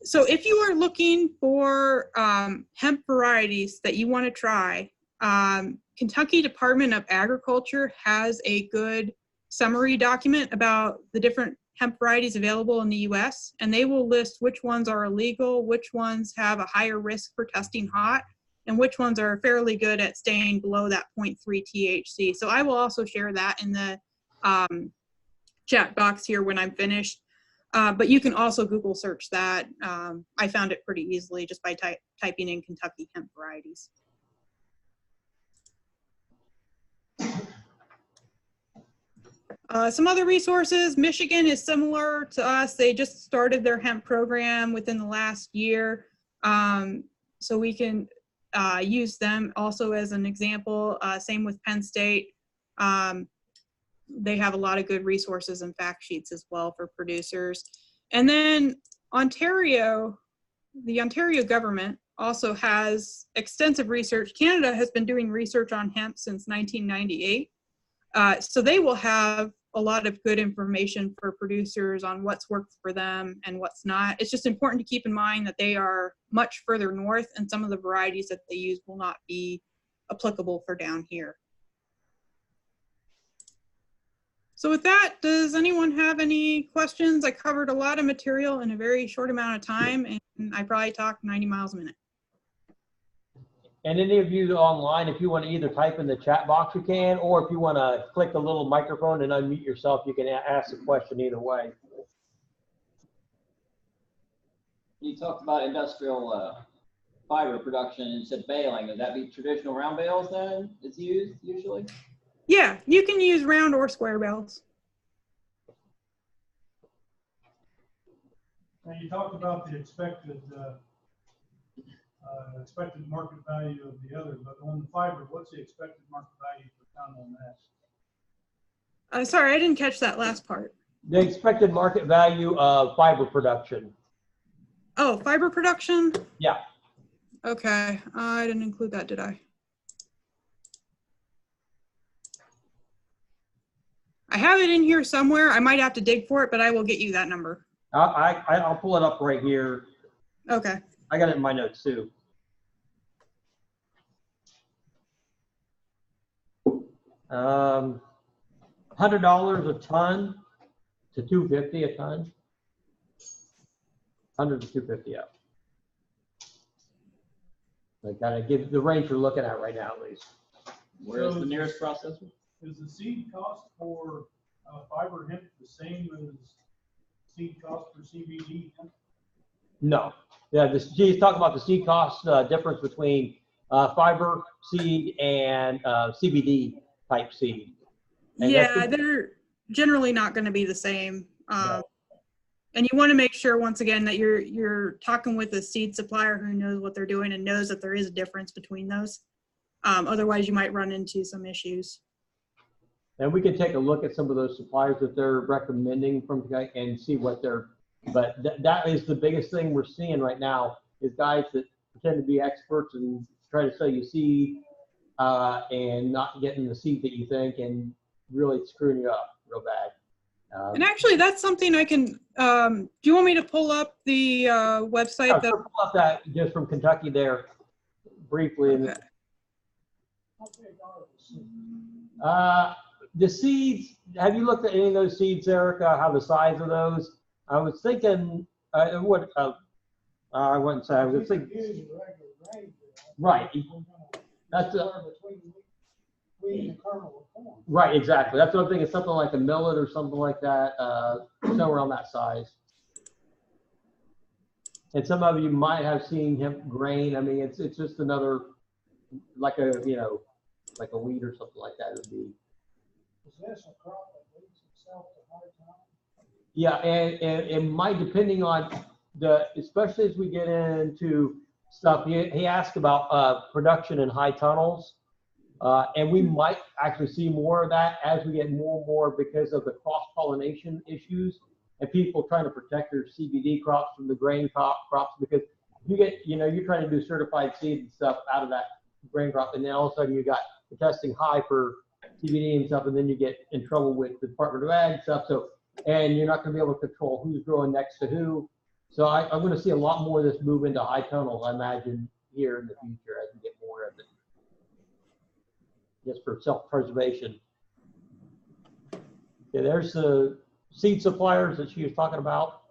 So if you are looking for hemp varieties that you want to try, Kentucky Department of Agriculture has a good summary document about the different hemp varieties available in the US, and they will list which ones are illegal, which ones have a higher risk for testing hot, and which ones are fairly good at staying below that 0.3 THC. So I will also share that in the chat box here when I'm finished. But you can also Google search that. I found it pretty easily just by typing in Kentucky hemp varieties. Some other resources, Michigan is similar to us. They just started their hemp program within the last year. So we can use them also as an example. Same with Penn State. They have a lot of good resources and fact sheets as well for producers. And then Ontario, the Ontario government also has extensive research. Canada has been doing research on hemp since 1998. So they will have a lot of good information for producers on what's worked for them and what's not. It's just important to keep in mind that they are much further north, and some of the varieties that they use will not be applicable for down here. So with that, does anyone have any questions? I covered a lot of material in a very short amount of time, and I probably talked 90 miles a minute. And any of you online, if you want to either type in the chat box, you can, or if you want to click the little microphone and unmute yourself, you can ask a question either way. You talked about industrial fiber production and you said baling. Would that be traditional round bales then it's used usually? Yeah, you can use round or square bales. And you talked about the expected market value of the other, but on the fiber, what's the expected market value per ton on that? Sorry, I didn't catch that last part. The expected market value of fiber production. Oh, fiber production? Yeah. Okay, I didn't include that, did I? I have it in here somewhere. I might have to dig for it, but I will get you that number. I'll pull it up right here. Okay. I got it in my notes too. $100 a ton to $250 a ton. 100 to 250 up. I kind of give the range we're looking at right now, at least. Where is the nearest processor? Is the seed cost for fiber hemp the same as seed cost for CBD hemp? No. Yeah, he's talking about the seed cost difference between fiber seed and CBD type seed. And yeah, they're generally not going to be the same. No. And you want to make sure, once again, that you're talking with a seed supplier who knows what they're doing and knows that there is a difference between those. Otherwise, you might run into some issues. And we can take a look at some of those suppliers that they're recommending from and see what they're, but that is the biggest thing we're seeing right now is guys that pretend to be experts and try to sell you seed and not getting the seed that you think and really screwing you up real bad. And actually, that's something I can, do you want me to pull up the website? Pull up that just from Kentucky there briefly. Okay. The seeds, have you looked at any of those seeds, Erica? How the size of those? I was thinking, I wouldn't say, I was thinking, right. That's right, exactly. That's what I'm thinking, something like a millet or something like that, somewhere on that size. And some of you might have seen hemp grain. I mean, it's just another, like a, like a wheat or something like that would be. Is this a crop that leads itself to high time? Yeah, and it might, depending on especially as we get into stuff, he asked about production in high tunnels. And we might actually see more of that as we get more and more because of the cross-pollination issues and people trying to protect their CBD crops from the grain crops, because you get, you're trying to do certified seed and stuff out of that grain crop, and then all of a sudden you got the testing high for CBD and stuff, and then you get in trouble with the Department of Ag stuff. So, and you're not going to be able to control who's growing next to who. So I'm going to see a lot more of this move into high tunnels, I imagine, here in the future as we get more of it. Just for self-preservation. Yeah, there's the seed suppliers that she was talking about.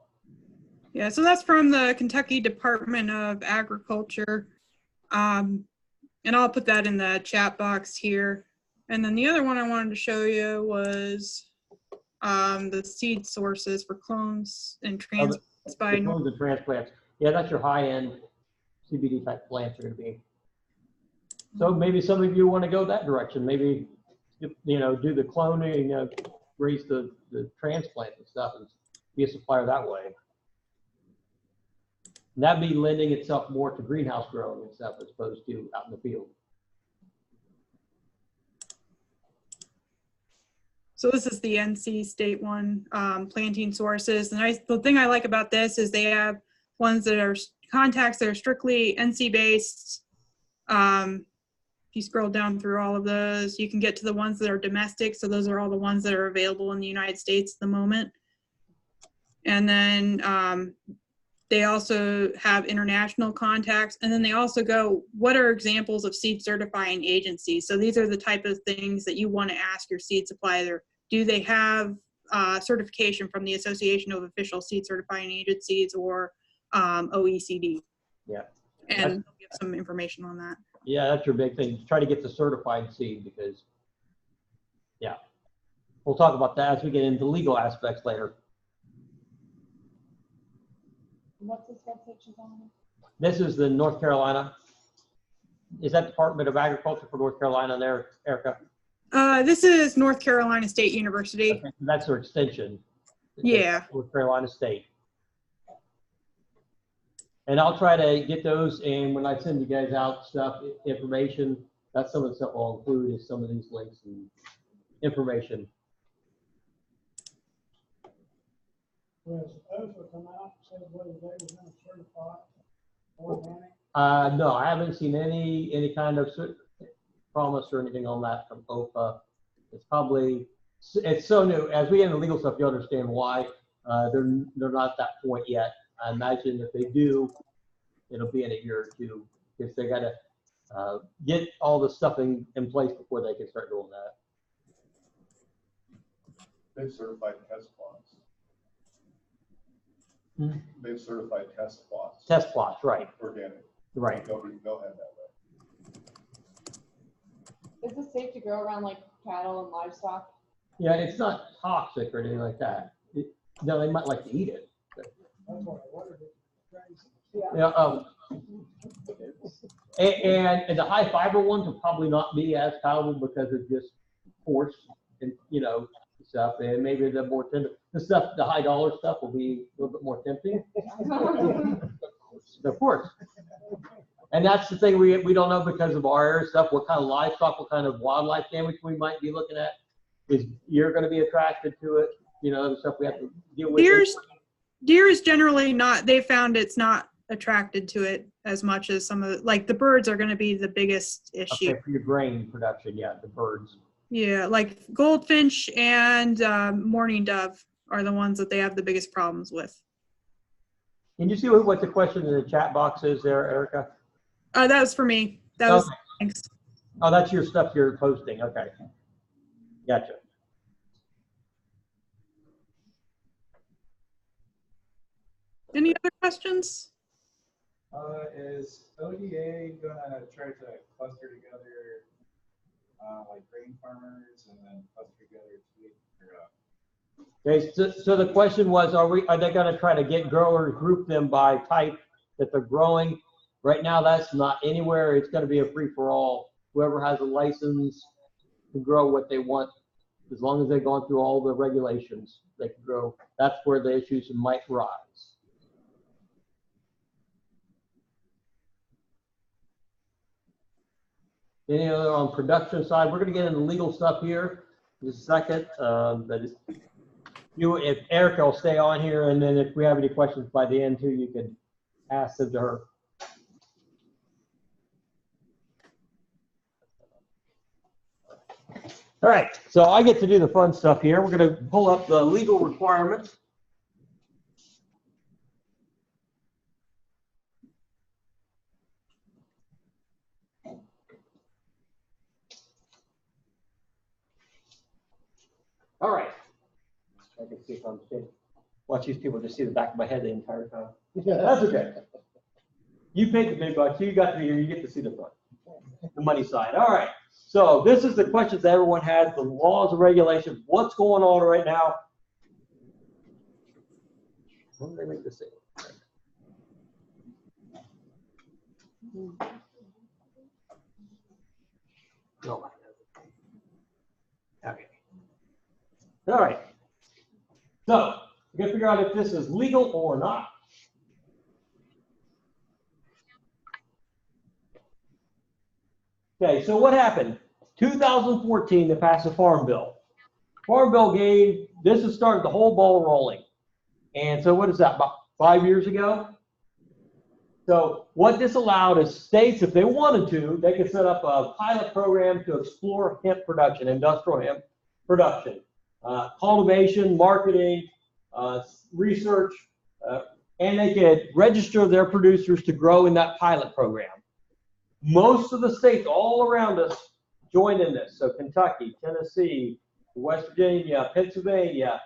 Yeah, so that's from the Kentucky Department of Agriculture. And I'll put that in the chat box here. And then the other one I wanted to show you was the seed sources for clones and transplants by clones and transplants. Yeah, that's your high-end CBD type plants are going to be. So maybe some of you want to go that direction. Maybe, do the cloning, raise the transplant and stuff and be a supplier that way. And that'd be lending itself more to greenhouse growing and stuff as opposed to out in the field. So this is the NC state one, planting sources. The thing I like about this is they have ones that are contacts that are strictly NC based. If you scroll down through all of those, you can get to the ones that are domestic. So those are all the ones that are available in the United States at the moment. And then they also have international contacts. And then they also go, what are examples of seed certifying agencies? So these are the type of things that you want to ask your seed supplier. Do they have certification from the Association of Official Seed Certifying Agencies or OECD? Yeah. And they'll give some information on that. Yeah, that's your big thing. Try to get the certified seed because, yeah. We'll talk about that as we get into legal aspects later. What's this website she's on? This is the North Carolina. Is that Department of Agriculture for North Carolina there, Erica? This is North Carolina State University. Okay, that's their extension. Yeah. North Carolina State. And I'll try to get those, and when I send you guys out stuff, information, that's some of the stuff I'll include is some of these links and information. Whereas OSHA come out, said whether they were gonna certify organic. No, I haven't seen any kind of promise or anything on that from OPA. It's probably, it's so new. As we get into legal stuff, you understand why they're not at that point yet. I imagine if they do, it'll be in a year or two because they got to get all the stuff in place before they can start doing that. They've certified test plots. Hmm. They've certified test plots. Test plots, right? Organic. Right. They'll have that way. Is this safe to grow around like cattle and livestock? Yeah, it's not toxic or anything like that. No, they might like to eat it. That's what I wondered. Yeah. And the high fiber ones will probably not be as palatable because of just coarse and stuff. And maybe the more tender, the high dollar stuff will be a little bit more tempting. Of course. And that's the thing we don't know because of our area stuff, what kind of livestock, what kind of wildlife damage we might be looking at. Is you're going to be attracted to it, the stuff we have to deal with. Deer is generally not, they found it's not attracted to it as much as some of the, like the birds are going to be the biggest issue. Okay, for your grain production, yeah, the birds. Yeah, like goldfinch and mourning dove are the ones that they have the biggest problems with. Can you see what the question in the chat box is there, Erica? That was for me. That was, thanks. Oh, that's your stuff you're posting. Okay. Gotcha. Any other questions? Is ODA gonna try to cluster together like grain farmers and then cluster together Okay, so the question was, are they going to try to get growers, group them by type that they're growing? Right now, that's not anywhere. It's going to be a free for all. Whoever has a license can grow what they want, as long as they've gone through all the regulations. They can grow. That's where the issues might rise. Any other on production side? We're going to get into legal stuff here in just a second. But if Erica will stay on here, and then if we have any questions by the end too, you can ask them to her. All right, so I get to do the fun stuff here. We're going to pull up the legal requirements. All right. I can see if I'm seeing. Watch these people just see the back of my head the entire time. That's okay. You paid the big bucks. You got to be here. You get to see the front, the money side. All right. So this is the questions that everyone has, the laws and regulations, what's going on right now. When did they make this thing? No. Okay. All right. So we gotta figure out if this is legal or not. Okay, so what happened? 2014, they passed a farm bill. Farm bill this has started the whole ball rolling. And so what is that, about 5 years ago? So what this allowed is states, if they wanted to, they could set up a pilot program to explore hemp production, industrial hemp production, cultivation, marketing, research, and they could register their producers to grow in that pilot program. Most of the states all around us joined in this. So Kentucky, Tennessee, West Virginia, Pennsylvania,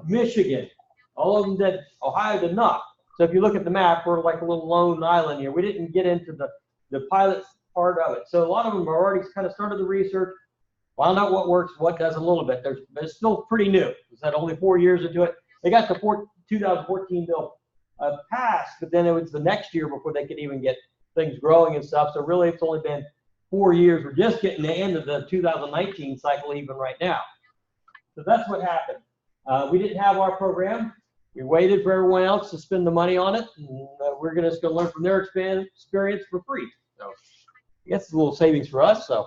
Michigan, all of them did. Ohio did not. So if you look at the map, we're like a little lone island here. We didn't get into the pilot part of it. So a lot of them are already kind of started the research, found out what works, what does a little bit. But it's still pretty new. It's had only 4 years into it. They got the 2014 bill passed, but then it was the next year before they could even get things growing and stuff. So really, it's only been 4 years. We're just getting the end of the 2019 cycle even right now. So that's what happened. We didn't have our program. We waited for everyone else to spend the money on it. And, we're just going to learn from their experience for free. So I guess it's a little savings for us. So,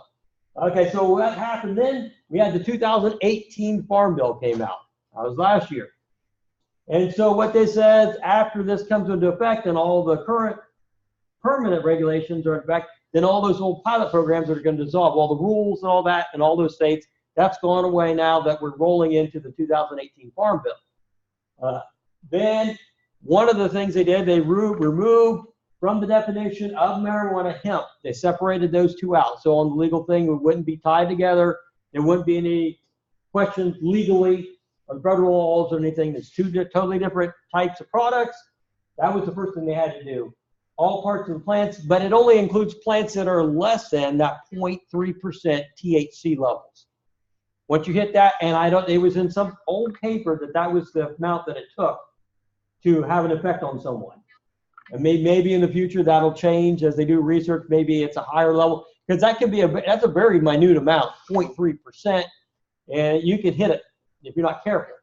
okay, so what happened then? We had the 2018 Farm Bill came out. That was last year. And so what they said, after this comes into effect and all the current permanent regulations are in effect, then all those old pilot programs are going to dissolve. All the rules and all that in all those states, that's gone away now that we're rolling into the 2018 Farm Bill. Then one of the things they did, they removed from the definition of marijuana hemp. They separated those two out. So on the legal thing, it wouldn't be tied together. There wouldn't be any questions legally on federal laws or anything. There's two totally different types of products. That was the first thing they had to do. All parts of the plants, but it only includes plants that are less than that 0.3% THC levels. Once you hit that, and it was in some old paper that was the amount that it took to have an effect on someone. And maybe in the future that'll change as they do research. Maybe it's a higher level, because that could be that's a very minute amount, 0.3%, and you can hit it if you're not careful.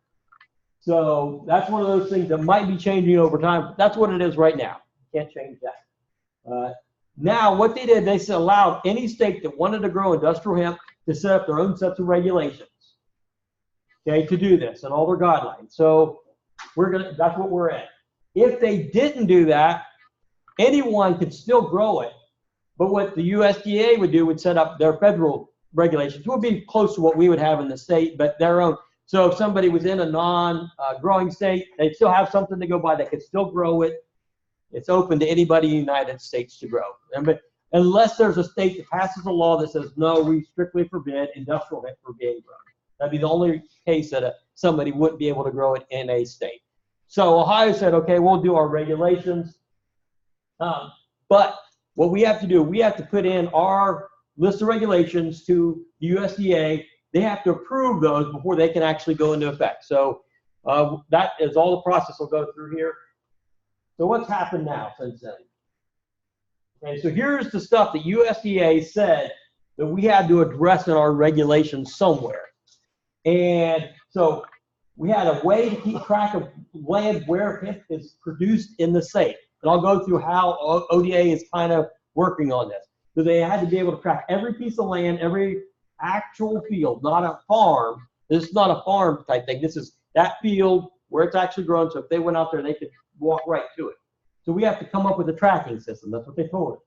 So that's one of those things that might be changing over time. That's what it is right now. Can't change that. Now, what they did, they allowed any state that wanted to grow industrial hemp to set up their own sets of regulations, okay, to do this and all their guidelines. So that's what we're at. If they didn't do that, anyone could still grow it. But what the USDA would set up their federal regulations. It would be close to what we would have in the state, but their own. So if somebody was in a non-growing state, they'd still have something to go by. They could still grow it. It's open to anybody in the United States to grow. But unless there's a state that passes a law that says, no, we strictly forbid industrial hemp from being grown. That'd be the only case that somebody wouldn't be able to grow it in a state. So Ohio said, okay, we'll do our regulations. But what we have to do, we have to put in our list of regulations to the USDA. They have to approve those before they can actually go into effect. So that is all the process will go through here. So what's happened now since then? Okay, so here's the stuff that USDA said that we had to address in our regulations somewhere. And so we had a way to keep track of land where hemp is produced in the state. And I'll go through how ODA is kind of working on this. So they had to be able to track every piece of land, every actual field, not a farm. This is not a farm type thing. This is that field where it's actually grown. So if they went out there, they could walk right to it. So we have to come up with a tracking system. That's what they told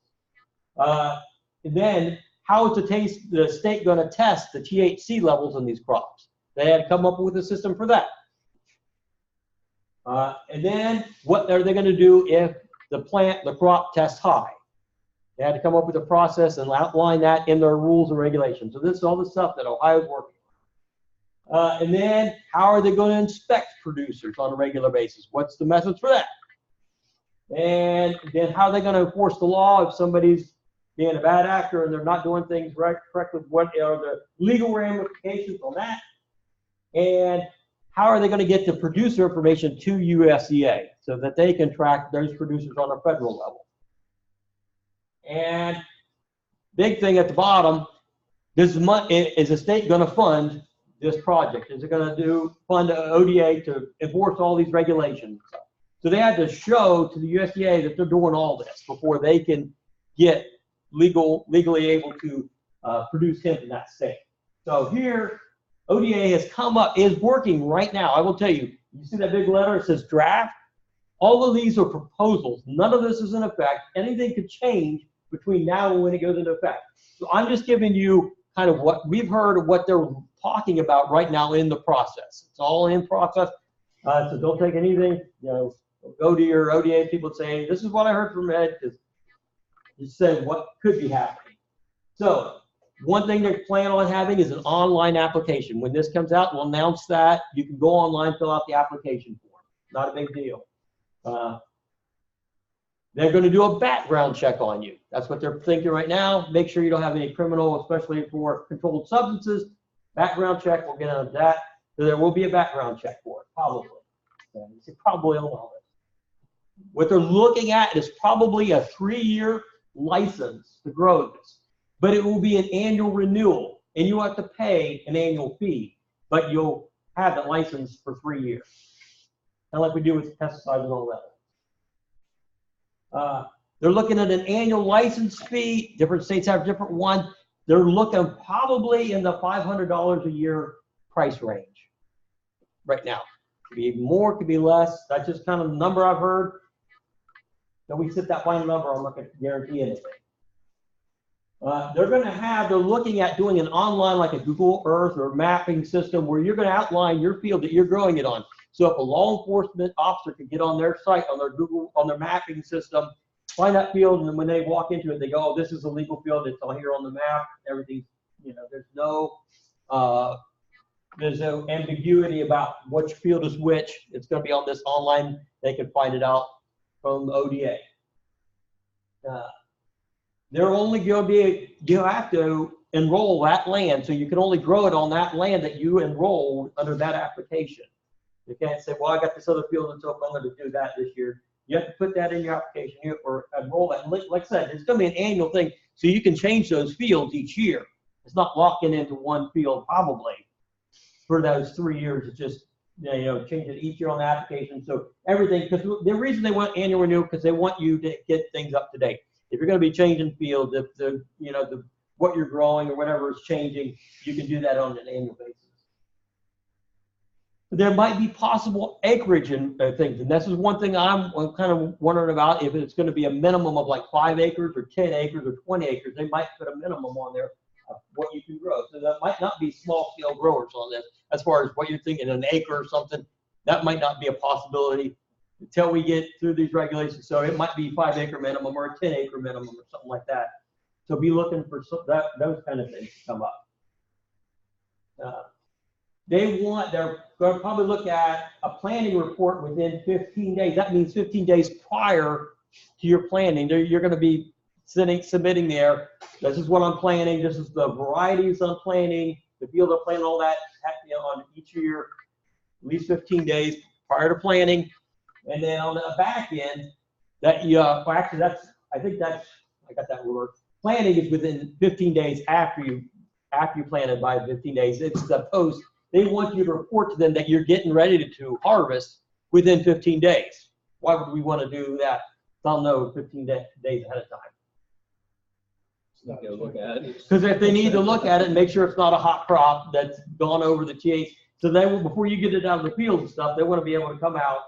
us. And then how is the state going to test the THC levels in these crops? They had to come up with a system for that. And then what are they going to do if the crop tests high? They had to come up with a process and outline that in their rules and regulations. So this is all the stuff that Ohio's working on. And then how are they going to inspect producers on a regular basis? What's the methods for that? And then how are they going to enforce the law if somebody's being a bad actor and they're not doing things correctly? What are the legal ramifications on that? And how are they going to get the producer information to USDA so that they can track those producers on a federal level? And big thing at the bottom, is the state going to fund this project? Is it going to fund ODA to enforce all these regulations? So they had to show to the USDA that they're doing all this before they can get legally able to produce hemp in that state. So here, ODA has come up, is working right now. I will tell you, you see that big letter, it says draft? All of these are proposals. None of this is in effect. Anything could change between now and when it goes into effect. So I'm just giving you kind of what we've heard of what they're talking about right now in the process. It's all in process. So don't take anything, go to your ODA people and say, this is what I heard from Ed, because you said what could be happening. So one thing they plan on having is an online application. When this comes out, we'll announce that. You can go online, fill out the application form. Not a big deal. They're going to do a background check on you. That's what they're thinking right now. Make sure you don't have any criminal, especially for controlled substances. Background check, we'll get into that. So there will be a background check for it, probably. It's probably on all this. What they're looking at is probably a 3-year license to grow this, but it will be an annual renewal, and you have to pay an annual fee, but you'll have that license for 3 years. Kind of like we do with pesticides and all that. They're looking at an annual license fee. Different states have different ones. They're looking probably in the $500 a year price range right now. Could be more, could be less. That's just kind of the number I've heard. Then we set that final number. I'm not going to guarantee anything. They're looking at doing an online, like a Google Earth or mapping system, where you're going to outline your field that you're growing it on. So if a law enforcement officer could get on their site, on their Google, on their mapping system, find that field, and then when they walk into it, they go, oh, this is a legal field. It's on here on the map. Everything's, there's no ambiguity about which field is which. It's going to be on this online. They can find it out from the ODA. They're only going to be, you have to enroll that land, so you can only grow it on that land that you enrolled under that application. You can't say, well, I got this other field, and so I'm going to do that this year. You have to put that in your application or enroll that. Like I said, it's going to be an annual thing, so you can change those fields each year. It's not locking into one field probably for those 3 years. It's just, change it each year on the application. So everything, because the reason they want annual renewal, because they want you to get things up to date. If you're going to be changing fields, if what you're growing or whatever is changing, you can do that on an annual basis. There might be possible acreage in things, and this is one thing I'm kind of wondering about, if it's going to be a minimum of like 5 acres or 10 acres or 20 acres. They might put a minimum on there of what you can grow. So that might not be small scale growers on this. As far as what you're thinking, an acre or something, that might not be a possibility until we get through these regulations. So it might be 5 acre minimum or a 10 acre minimum or something like that. So be looking for those kind of things to come up. They're going to probably look at a planning report within 15 days. That means 15 days prior to your planning. You're going to be submitting there. This is what I'm planning. This is the varieties I'm planning, the field I'm planning, all that on each year, at least 15 days prior to planning. And then on the back end, I got that word. Planning is within 15 days after you planted by 15 days. It's the post. They want you to report to them that you're getting ready to harvest within 15 days. Why would we want to do that? They'll know 15 days ahead of time. Go look at it. Because if they need to look at it and make sure it's not a hot crop that's gone over the TH, so they will, before you get it out of the field and stuff, they want to be able to come out,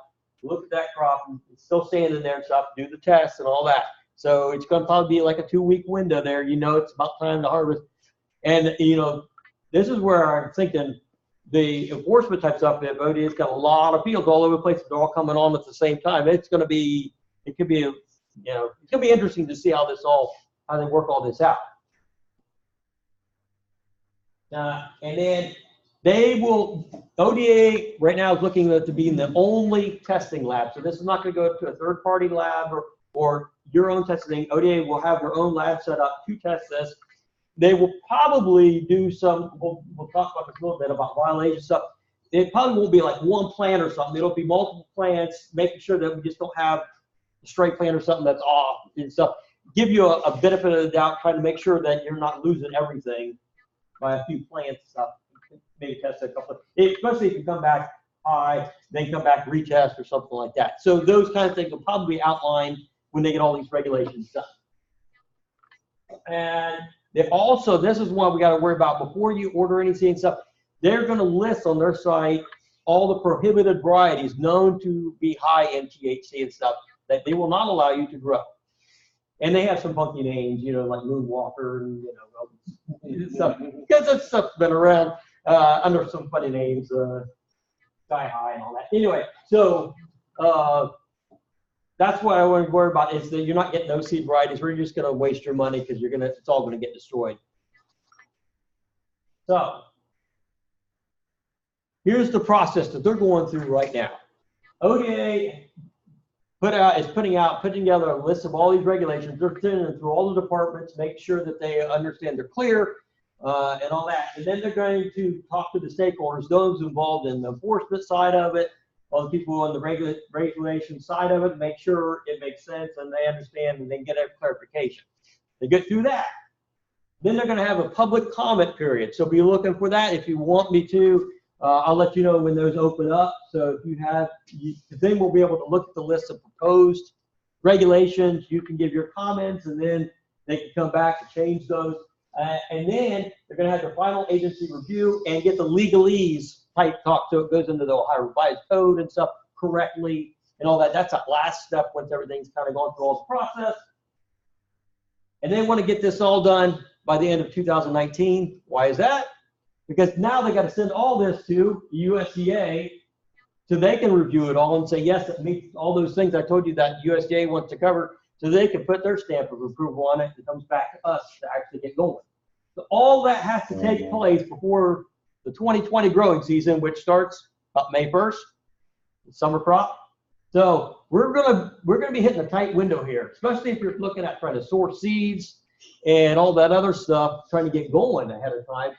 look at that crop, and it's still standing there and stuff, do the tests and all that. So it's going to probably be like a 2-week window there. It's about time to harvest. And, this is where I'm thinking the enforcement type stuff, if ODA's got a lot of fields all over the place, they're all coming on at the same time. It could be, it's going to be interesting to see how they work all this out. And then ODA right now is looking at to being the only testing lab. So this is not going to go to a third-party lab or your own testing. ODA will have their own lab set up to test this. They will probably do some, we'll talk about this a little bit about violation stuff. It probably won't be like one plant or something. It'll be multiple plants, making sure that we just don't have a stray plant or something that's off and stuff. Give you a benefit of the doubt, trying to make sure that you're not losing everything by a few plants and stuff. Maybe test a couple, especially if you come back high, then come back retest or something like that. So those kind of things will probably be outlined when they get all these regulations done. And they also, this is one we got to worry about before you order anything and stuff. They're going to list on their site all the prohibited varieties known to be high in THC and stuff that they will not allow you to grow. And they have some funky names, like Moonwalker and stuff, because that stuff's been around under some funny names, Sky High and all that. Anyway, so that's what I want to worry about, is that you're not getting those seed varieties where you're just going to waste your money because it's all going to get destroyed. So here's the process that they're going through right now. ODA putting together a list of all these regulations. They're sending them through all the departments, make sure that they understand they're clear, and all that. And then they're going to talk to the stakeholders, those involved in the enforcement side of it, all the people on the regulation side of it, make sure it makes sense and they understand and then get a clarification. They get through that. Then they're going to have a public comment period. So be looking for that. If you want me to, I'll let you know when those open up. So if you have, then we'll be able to look at the list of proposed regulations. You can give your comments, and then they can come back and change those. And then they're going to have their final agency review and get the legalese type talk, so it goes into the Ohio Revised Code and stuff correctly and all that. That's that last step once everything's kind of gone through all the process. And they want to get this all done by the end of 2019. Why is that? Because now they got to send all this to USDA so they can review it all and say, yes, it meets all those things I told you that USDA wants to cover, so they can put their stamp of approval on it. It comes back to us to actually get going. So all that has to take place before the 2020 growing season, which starts about May 1st, the summer crop. So we're gonna be hitting a tight window here, especially if you're looking at trying to source seeds and all that other stuff, trying to get going ahead of time.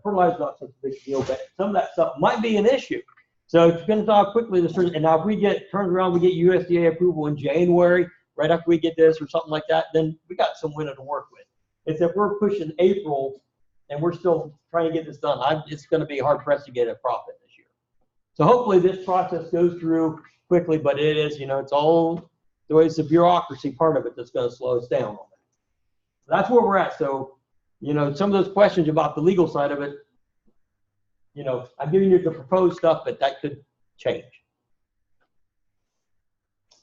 Fertilizer's not such a big deal, but some of that stuff might be an issue. So it depends on how quickly this turns. And now if we get turned around, we get USDA approval in January, right after we get this or something like that, then we got some window to work with. It's if we're pushing April and we're still trying to get this done, it's going to be hard pressed to get a profit this year. So hopefully this process goes through quickly, but it is, it's all the way it's the bureaucracy part of it that's going to slow us down on that. So that's where we're at. So, some of those questions about the legal side of it, I'm giving you the proposed stuff, but that could change.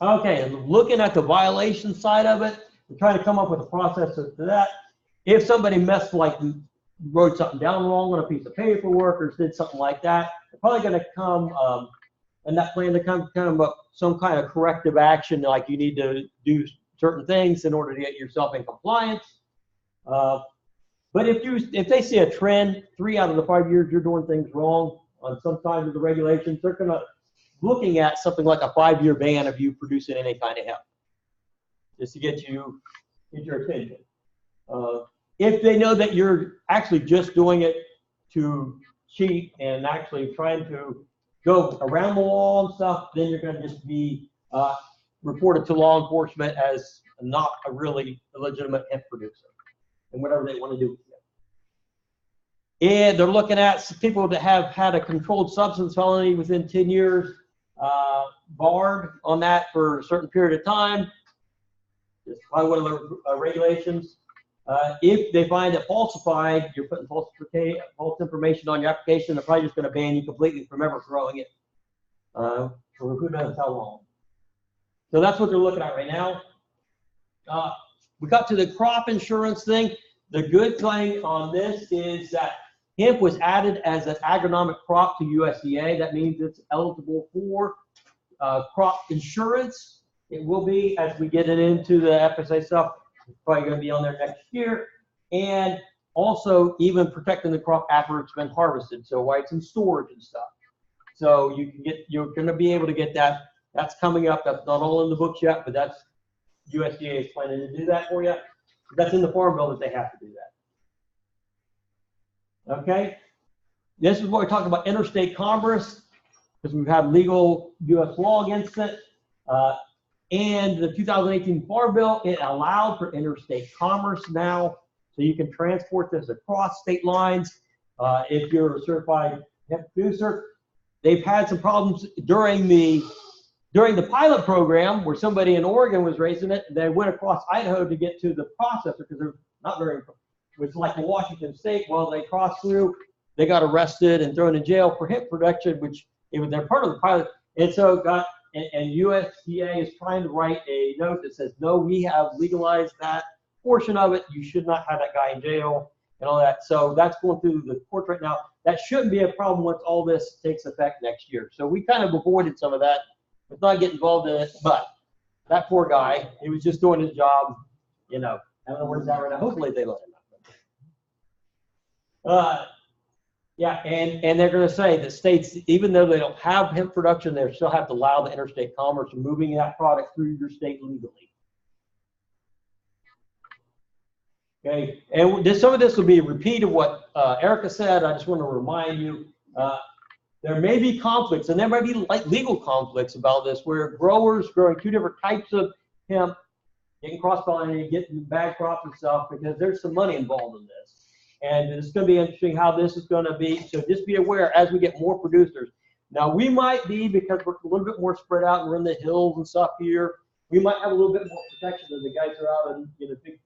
Okay, and looking at the violation side of it, we're trying to come up with a process to that. If somebody wrote something down wrong on a piece of paperwork or did something like that, they're probably going to come in that plan to come kind of some kind of corrective action, like you need to do certain things in order to get yourself in compliance. But if they see a trend, 3 out of the 5 years you're doing things wrong on some side of the regulations, they're going to looking at something like a 5-year ban of you producing any kind of hemp, just to get your attention. If they know that you're actually just doing it to cheat and actually trying to go around the law and stuff, then you're going to just be reported to law enforcement as not a really legitimate hemp producer and whatever they want to do with you. And they're looking at people that have had a controlled substance felony within 10 years, barred on that for a certain period of time. It's probably one of the regulations. If they find it falsified, you're putting false information on your application, they're probably just going to ban you completely from ever growing it for who knows how long. So that's what they're looking at right now. We got to the crop insurance thing. The good thing on this is that hemp was added as an agronomic crop to USDA. That means it's eligible for crop insurance. It will be, as we get it into the FSA stuff, it's probably going to be on there next year. And also even protecting the crop after it's been harvested, so while it's in storage and stuff. So you're going to be able to get that. That's coming up. That's not all in the books yet, but that's USDA is planning to do that for you. That's in the Farm Bill that they have to do that. Okay. This is what we're talking about, interstate commerce, because we've had legal U.S. law against it. And the 2018 Farm Bill, it allowed for interstate commerce now, so you can transport this across state lines if you're a certified hemp producer. They've had some problems during the pilot program where somebody in Oregon was raising it. They went across Idaho to get to the processor because they're not very, it's like in Washington State. Well, they crossed through, they got arrested and thrown in jail for hemp production, which they're part of the pilot. And so and USDA is trying to write a note that says, no, we have legalized that portion of it. You should not have that guy in jail and all that. So that's going through the courts right now. That shouldn't be a problem once all this takes effect next year. So we kind of avoided some of that. Let's not get involved in it, but that poor guy, he was just doing his job, I don't know where he's at right now. Hopefully they let him out. Yeah, and they're gonna say that states, even though they don't have hemp production, they still have to allow the interstate commerce of moving that product through your state legally. Okay, and some of this will be a repeat of what Erica said. I just want to remind you, there may be conflicts, and there might be like legal conflicts about this, where growers growing two different types of hemp, getting cross-pollinated, getting bag crops and stuff, because there's some money involved in this. And it's going to be interesting how this is going to be. So just be aware as we get more producers. Now we might be, because we're a little bit more spread out and we're in the hills and stuff here, we might have a little bit more protection than the guys who are out in the big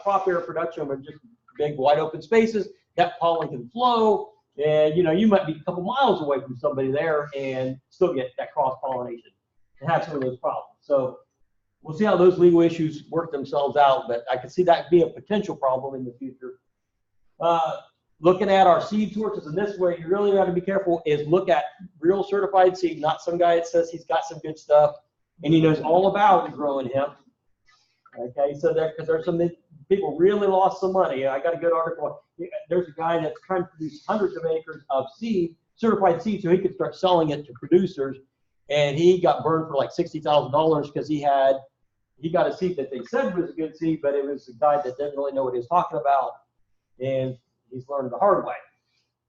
crop area production with just big wide open spaces. That pollen can flow, and you might be a couple miles away from somebody there and still get that cross pollination and have some of those problems. So we'll see how those legal issues work themselves out, but I can see that be a potential problem in the future. Looking at our seed sources in this way, you really got to be careful, is look at real certified seed, not some guy that says he's got some good stuff and he knows all about growing hemp. Okay, so because there's some people really lost some money. I got a good article. There's a guy that's trying to produce hundreds of acres of seed, certified seed, so he could start selling it to producers, and he got burned for like $60,000 because he got a seed that they said was a good seed, but it was a guy that didn't really know what he was talking about, and he's learned the hard way.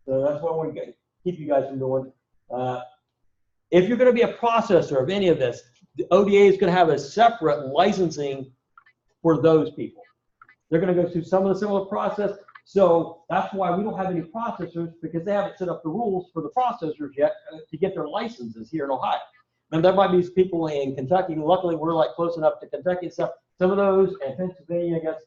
So that's what we keep you guys from doing. If you're going to be a processor of any of this, the ODA is going to have a separate licensing for those people. They're going to go through some of the similar process. So that's why we don't have any processors, because they haven't set up the rules for the processors yet to get their licenses here in Ohio. And there might be people in Kentucky. Luckily, we're like close enough to Kentucky and stuff. Some of those, and Pennsylvania, I guess,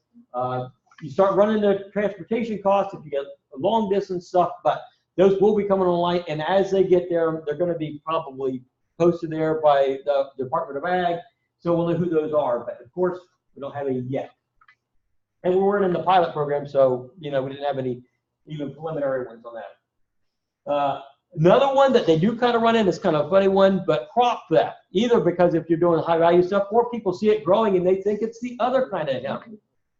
you start running the transportation costs if you get long distance stuff, but those will be coming online. And as they get there, they're going to be probably posted there by the Department of Ag. So we'll know who those are. But of course, we don't have any yet. And we weren't in the pilot program, so we didn't have any even preliminary ones on that. Another one that they do kind of run in is kind of a funny one, but crop theft. Either because if you're doing high value stuff, or people see it growing and they think it's the other kind of hemp.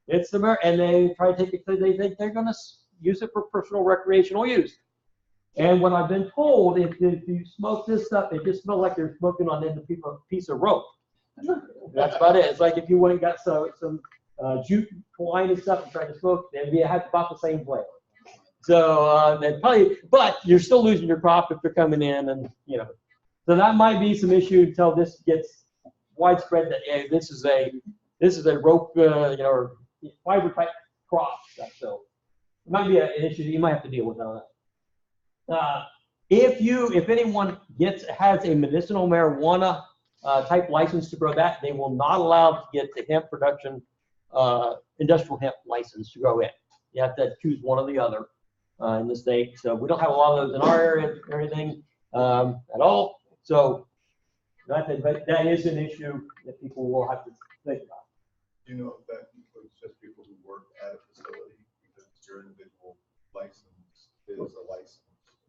It's the and they try to take it because they think they're going to use it for personal recreational use. And what I've been told, if you smoke this stuff, it just smells like they're smoking on a piece of rope. That's about it. It's like if you went and got some jute twine and stuff and tried to smoke, they'd have about the same flavor. So they probably, but you're still losing your crop if they're coming in, and so that might be some issue until this gets widespread. That this is a rope, or fiber type crop. So it might be an issue that you might have to deal with on that. If anyone has a medicinal marijuana type license to grow that, they will not allow to get the hemp production, industrial hemp license to grow it. You have to choose one or the other in the state. So we don't have a lot of those in our area or anything at all. So but that is an issue that people will have to think about. Do you know if that includes just people who work at a facility, because your individual license is a license?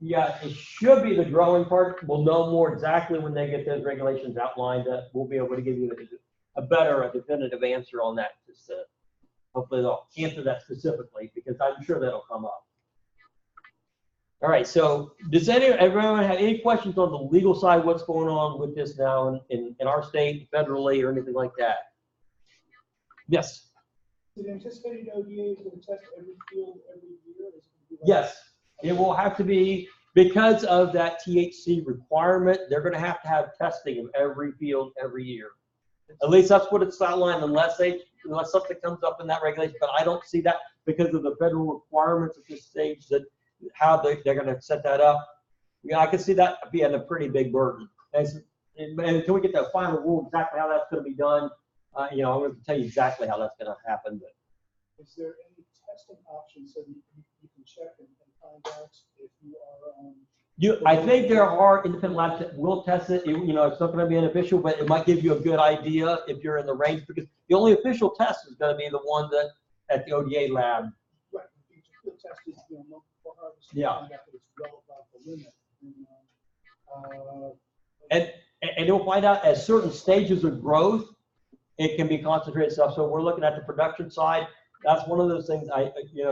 Yeah, it should be the growing part. We'll know more exactly when they get those regulations outlined. We'll be able to give you a better, definitive answer on that. Just hopefully they'll answer that specifically, because I'm sure that'll come up. All right, so does everyone have any questions on the legal side? What's going on with this now in our state, federally, or anything like that? Yes. Is it anticipated ODA is going to test every field every year? Yes, it will have to be, because of that THC requirement. They're going to have testing of every field every year. At least that's what it's outlined, unless something comes up in that regulation. But I don't see that, because of the federal requirements at this stage, that how they're going to set that up. Yeah, I can see that being a pretty big burden. And until we get the final rule exactly how that's going to be done, I'm going to tell you exactly how that's going to happen. But is there any testing options so you can check and find out if you are I think there are independent labs that will test it. It's not going to be an official, but it might give you a good idea if you're in the range, because the only official test is going to be the one that at the ODA lab. Right. The field test is, for harvest. Yeah. It's well above the limit. And you'll find out at certain stages of growth, it can be concentrated stuff. So we're looking at the production side. That's one of those things.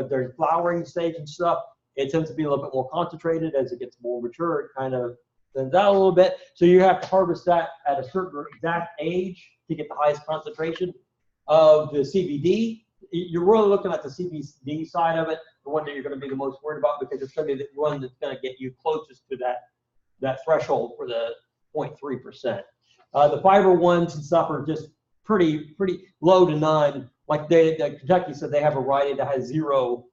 There's flowering stage and stuff. it tends to be a little bit more concentrated. As it gets more mature, it kind of thins out a little bit. So you have to harvest that at a certain exact age to get the highest concentration of the CBD. You're really looking at the CBD side of it, the one that you're going to be the most worried about, because it's going to be the one that's going to get you closest to that threshold for the 0.3%. The fiber ones and stuff are just pretty low to none. Like Kentucky said, they have a variety that has 0%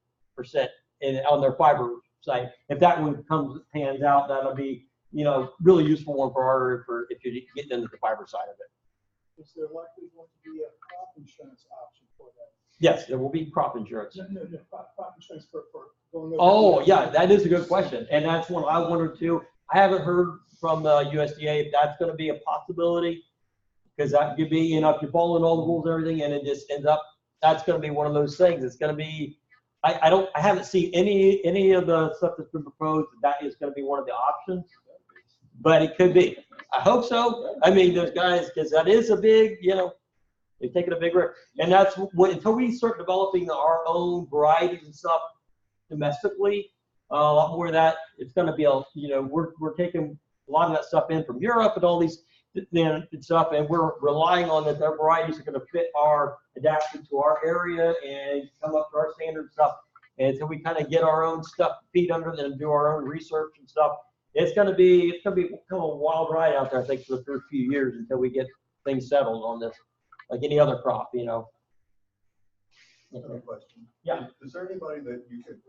on their fiber site. If that one pans out, that'll be, you know, really useful one for if you get into the fiber side of it. Is there likely going to be a crop insurance option for that? Yes, there will be crop insurance. No, crop insurance for going over. Oh, yeah, that is a good question. And that's one I wondered too. I haven't heard from the USDA if that's going to be a possibility, because that could be, you know, if you're following all the rules and everything and it just ends up, that's going to be one of those things. It's going to be, I haven't seen any of the stuff that's been proposed that is going to be one of the options, but it could be. I hope so. I mean, those guys, because that is a big, you know, they're taking a big risk. And that's what, until we start developing our own varieties and stuff domestically, a lot more of that, it's going to be, you know, we're taking a lot of that stuff in from Europe and all these stuff, and we're relying on that their varieties are going to fit adapted to our area and come up to our standard stuff. And so we kind of get our own stuff, feet under them, and do our own research and stuff. It's going to be kind of a wild ride out there, I think, for the first few years until we get things settled on this, like any other crop, you know. I have a question. Yeah. Is there anybody that you could,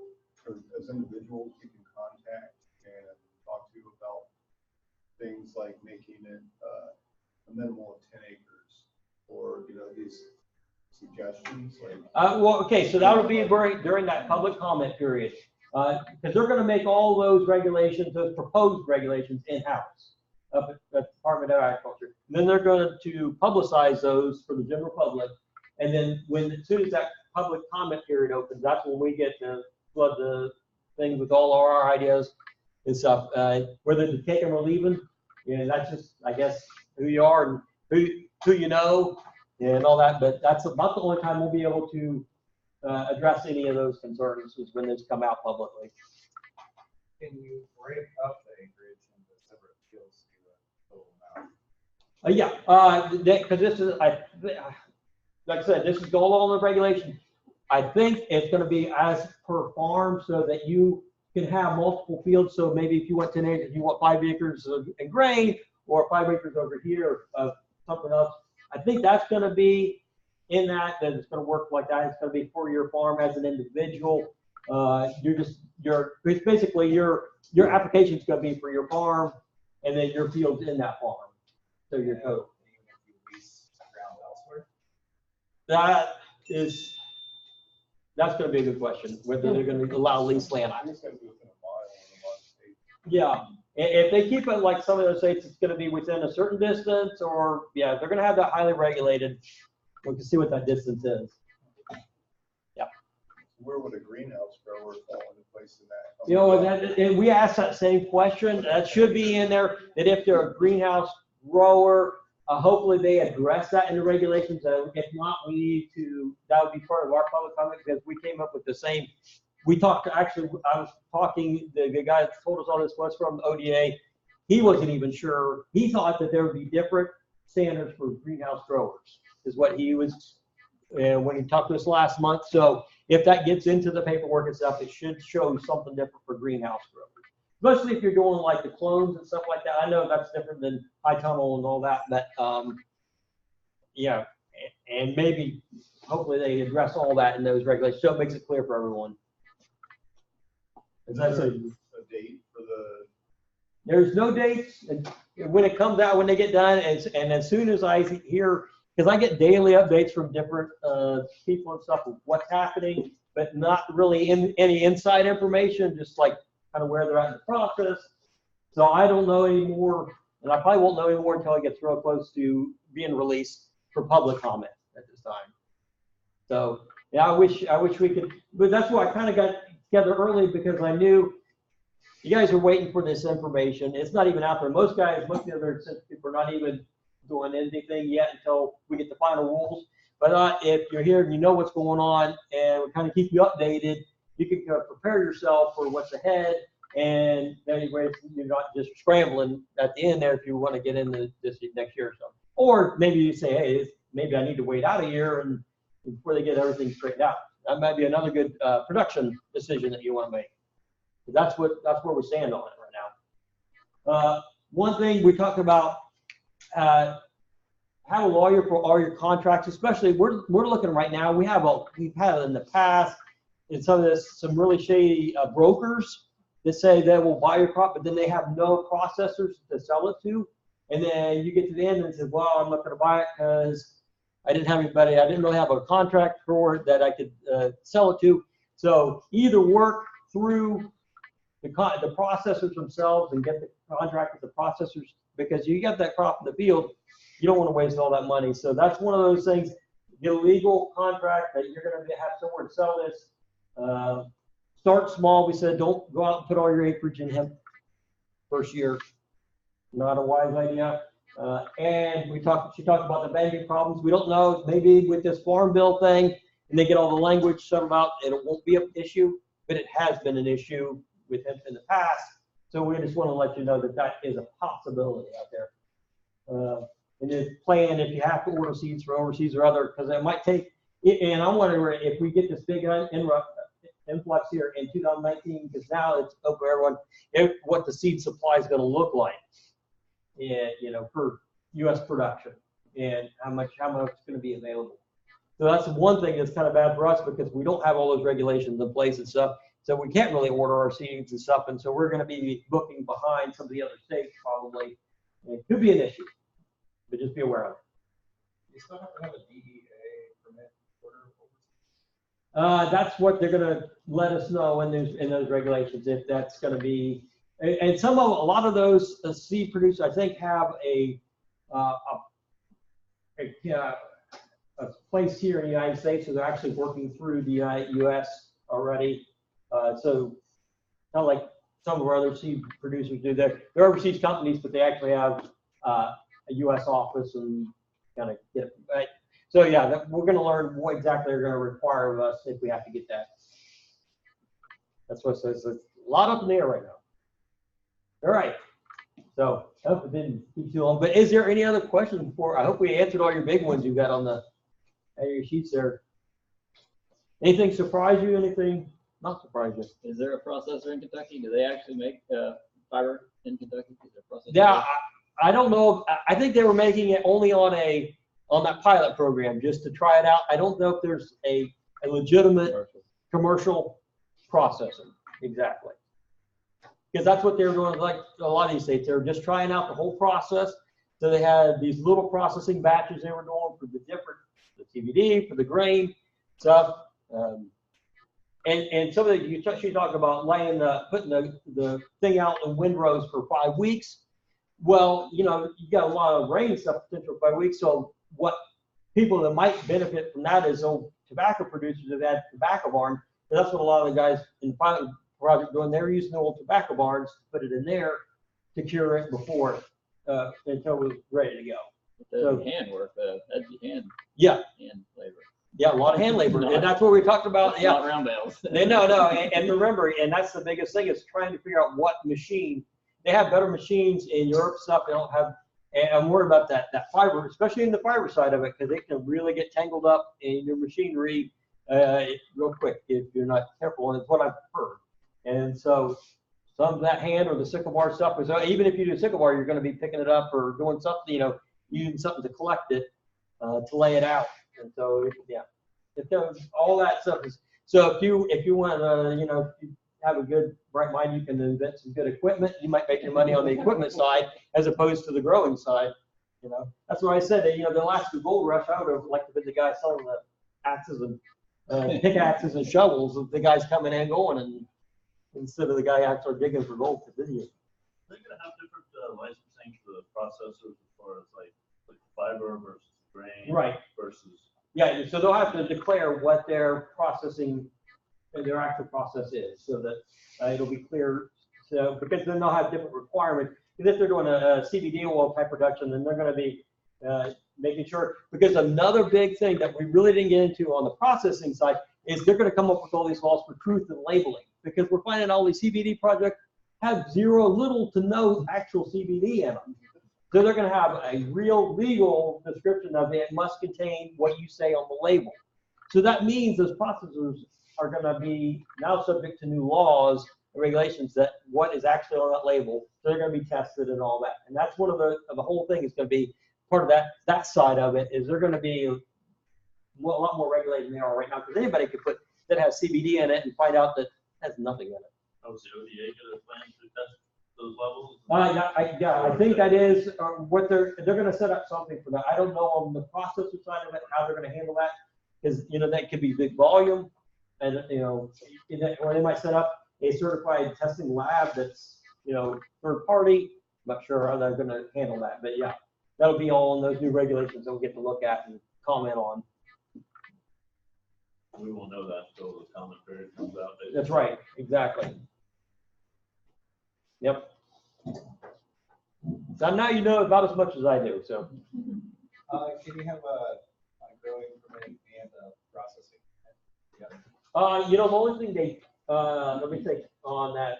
as individuals, you can contact and talk to about things like making it a minimal of 10 acres, or, you know, these suggestions? Like, Well, okay, so that would be during that public comment period, because they're going to make all those regulations, those proposed regulations, in-house up at the Department of Agriculture. And then they're going to publicize those for the general public. And then as soon as that public comment period opens, that's when we get to flood the thing with all our ideas and stuff. Whether to take them or leave them, and that's just, I guess, who you are and who you know and all that. But that's about the only time we'll be able to address any of those concerns, is when those come out publicly. Can you break up the acreage into separate fields to a total amount? Yeah, because this is, like I said, this is going on the regulation. I think it's going to be as per farm, so that you can have multiple fields. So maybe if you want 10 acres, you want 5 acres of grain, or 5 acres over here of something else. I think that's going to be in that it's going to work like that. It's going to be for your farm as an individual. It's basically your application is going to be for your farm, and then your field's in that farm. So your total. Even if you lease ground elsewhere? That's going to be a good question, whether they're going to allow lease land. I just got to be within a mile in a lot of states. Yeah, if they keep it like some of those states, it's going to be within a certain distance, or yeah, they're going to have that highly regulated. We can see what that distance is. Yeah. Where would a greenhouse grower fall into place in that? You know, and we asked that same question. That should be in there, that if they're a greenhouse grower, hopefully they address that in the regulations. If not, we need to, that would be part of our public comment, because we came up with the same. We talked to, actually, I was talking, the guy that told us all this was from ODA. He wasn't even sure. He thought that there would be different standards for greenhouse growers, is what he was, when he talked to us last month. So if that gets into the paperwork and stuff, it should show something different for greenhouse growers. Especially if you're doing like the clones and stuff like that. I know that's different than high tunnel and all that, but yeah, and maybe hopefully they address all that in those regulations, so it makes it clear for everyone. Is there a date for the? There's no dates, and when it comes out, when they get done, and as soon as I hear, because I get daily updates from different people and stuff of what's happening, but not really any inside information, just like kind of where they're at in the process. So I don't know anymore, and I probably won't know anymore until it gets real close to being released for public comment at this time. So yeah, I wish we could, but that's why I kind of got together early, because I knew you guys are waiting for this information. It's not even out there. Most of the other people are not even doing anything yet until we get the final rules. But if you're here and you know what's going on, and we kind of keep you updated, you can prepare yourself for what's ahead, and then you're not just scrambling at the end there if you want to get into this next year or so. Or maybe you say, hey, maybe I need to wait out a year and before they get everything straightened out. That might be another good production decision that you want to make. That's where we stand on it right now. One thing we talked about, have a lawyer for all your contracts, especially we're looking right now. We've had in the past in some of this some really shady brokers that say they will buy your crop, but then they have no processors to sell it to, and then you get to the end and say, well, I'm not going to buy it because I didn't have anybody. I didn't really have a contract for it that I could sell it to. So either work through the processors themselves and get the contract with the processors, because you got that crop in the field, you don't want to waste all that money. So that's one of those things. Get a legal contract that you're going to have somewhere to sell this. Start small. We said don't go out and put all your acreage in hemp first year. Not a wise idea. And she talked about the banking problems. We don't know, maybe with this farm bill thing, and they get all the language settled out, and it won't be an issue, but it has been an issue with hemp in the past. So we just want to let you know that that is a possibility out there. And then plan if you have to order seeds from overseas or other, because it might take, and I'm wondering if we get this big influx here in 2019, because now it's open for everyone, what the seed supply is going to look like. And, for U.S. production, and how much it's going to be available. So that's one thing that's kind of bad for us, because we don't have all those regulations in place and stuff. So we can't really order our seeds and stuff, and so we're going to be booking behind some of the other states probably. And it could be an issue, but just be aware of it. You still have to have a DEA permit order? That's what they're going to let us know in those regulations, if that's going to be. And a lot of those seed producers, I think, have a place here in the United States, so they're actually working through the U.S. already. So not like some of our other seed producers do. They're overseas companies, but they actually have a U.S. office and kind of get it. Right? So yeah, we're going to learn what exactly they're going to require of us if we have to get that. That's what it says. It's a lot up in the air right now. All right. So I hope it didn't keep too long. But is there any other questions before? I hope we answered all your big ones you got on your sheets there. Anything surprise you? Anything not surprise you? Is there a processor in Kentucky? Do they actually make fiber in Kentucky? Is there a processor? Yeah, I don't know. I think they were making it only on that pilot program just to try it out. I don't know if there's a legitimate commercial processor. Exactly. Because that's what they were doing, like a lot of these states. They were just trying out the whole process. So they had these little processing batches they were doing for the CBD, for the grain stuff. And some of she talked about putting the thing out in windrows for 5 weeks. Well, you got a lot of rain stuff potential for 5 weeks. So what people that might benefit from that is old tobacco producers that had tobacco barns. That's what a lot of the guys in the pilot project doing. They're using the old tobacco barns to put it in there to cure it before until it was ready to go. So hand work, that'd be hand labor. Yeah, a lot of hand labor, and that's what we talked about. Yeah, not round bales. No, and remember, and that's the biggest thing is trying to figure out what machine. They have better machines in Europe stuff. They don't have, and I'm worried about that fiber, especially in the fiber side of it, because it can really get tangled up in your machinery real quick if you're not careful, and it's what I've heard. And so some of that hand or the sickle bar stuff is, even if you do sickle bar, you're going to be picking it up or doing something, using something to collect it, to lay it out. And so, all that stuff is, so if you want to, if you have a good, bright mind, you can invent some good equipment. You might make your money on the equipment side as opposed to the growing side. That's what I said, the last gold rush, I would have liked to be the guy selling the axes and pickaxes and shovels, the guys coming and going, and instead of the guy actually digging for gold for video. Are they going to have different licensing for the processors as far as like fiber versus grain? Right. Versus. Yeah, so they'll have to declare what their processing, their actual process is, so that it'll be clear. So because then they'll have different requirements. Because if they're doing a CBD oil type production, then they're going to be making sure, because another big thing that we really didn't get into on the processing side is they're gonna come up with all these laws for truth and labeling, because we're finding all these CBD projects have little to no actual CBD in them. So they're gonna have a real legal description of it must contain what you say on the label. So that means those processors are gonna be now subject to new laws and regulations that what is actually on that label. So they're gonna be tested and all that. And that's one of the whole thing is gonna be part of that side of it is they're gonna be a lot more regulated than they are right now, because anybody could put that has CBD in it and find out that has nothing in it. Oh, is the ODA gonna plan to test those levels? I think that is what they're gonna set up something for that. I don't know on the processor side of it, how they're gonna handle that. Because, that could be big volume, and, or they might set up a certified testing lab that's, third party. I'm not sure how they're gonna handle that, but yeah, that'll be all in those new regulations that we'll get to look at and comment on. We won't know that until the comment period comes out. That's right, exactly. Yep. So now you know about as much as I do, so. Can you have a growing permit and a processing? The only thing let me think on that.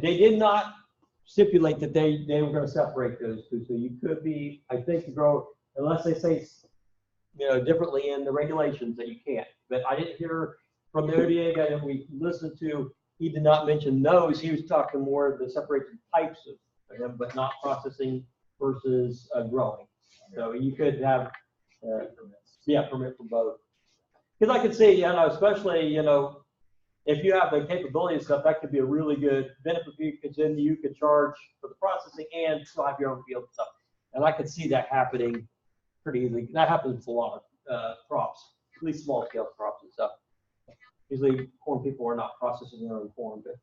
They did not stipulate that they were going to separate those two. So you could be, I think, grow, unless they say, differently in the regulations that you can't. But I didn't hear from the ODA guy that we listened to, he did not mention those. He was talking more of the separation types of them, but not processing versus growing. So you could have, permit for both. Because I could see, especially, if you have the capability and stuff, that could be a really good benefit for you, because then you could charge for the processing and still have your own field stuff. And I could see that happening pretty easily. That happens with a lot of crops, at least small scale crops and stuff. Usually corn people are not processing their own corn, but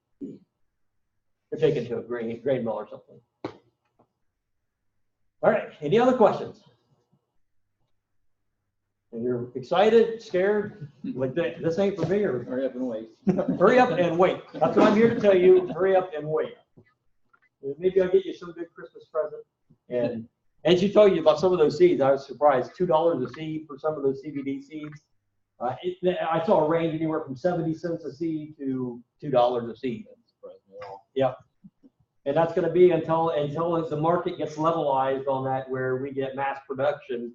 they're taking to a grain mill or something. All right, any other questions? And you're excited, scared, like this ain't for me, or Hurry up and wait. hurry up and wait. That's what I'm here to tell you. Hurry up and wait. Maybe I'll get you some good Christmas present. And she told you about some of those seeds. I was surprised. $2 a seed for some of those CBD seeds. I saw a range anywhere from 70 cents a seed to $2 a seed. Yeah. And that's going to be until the market gets levelized on that, where we get mass production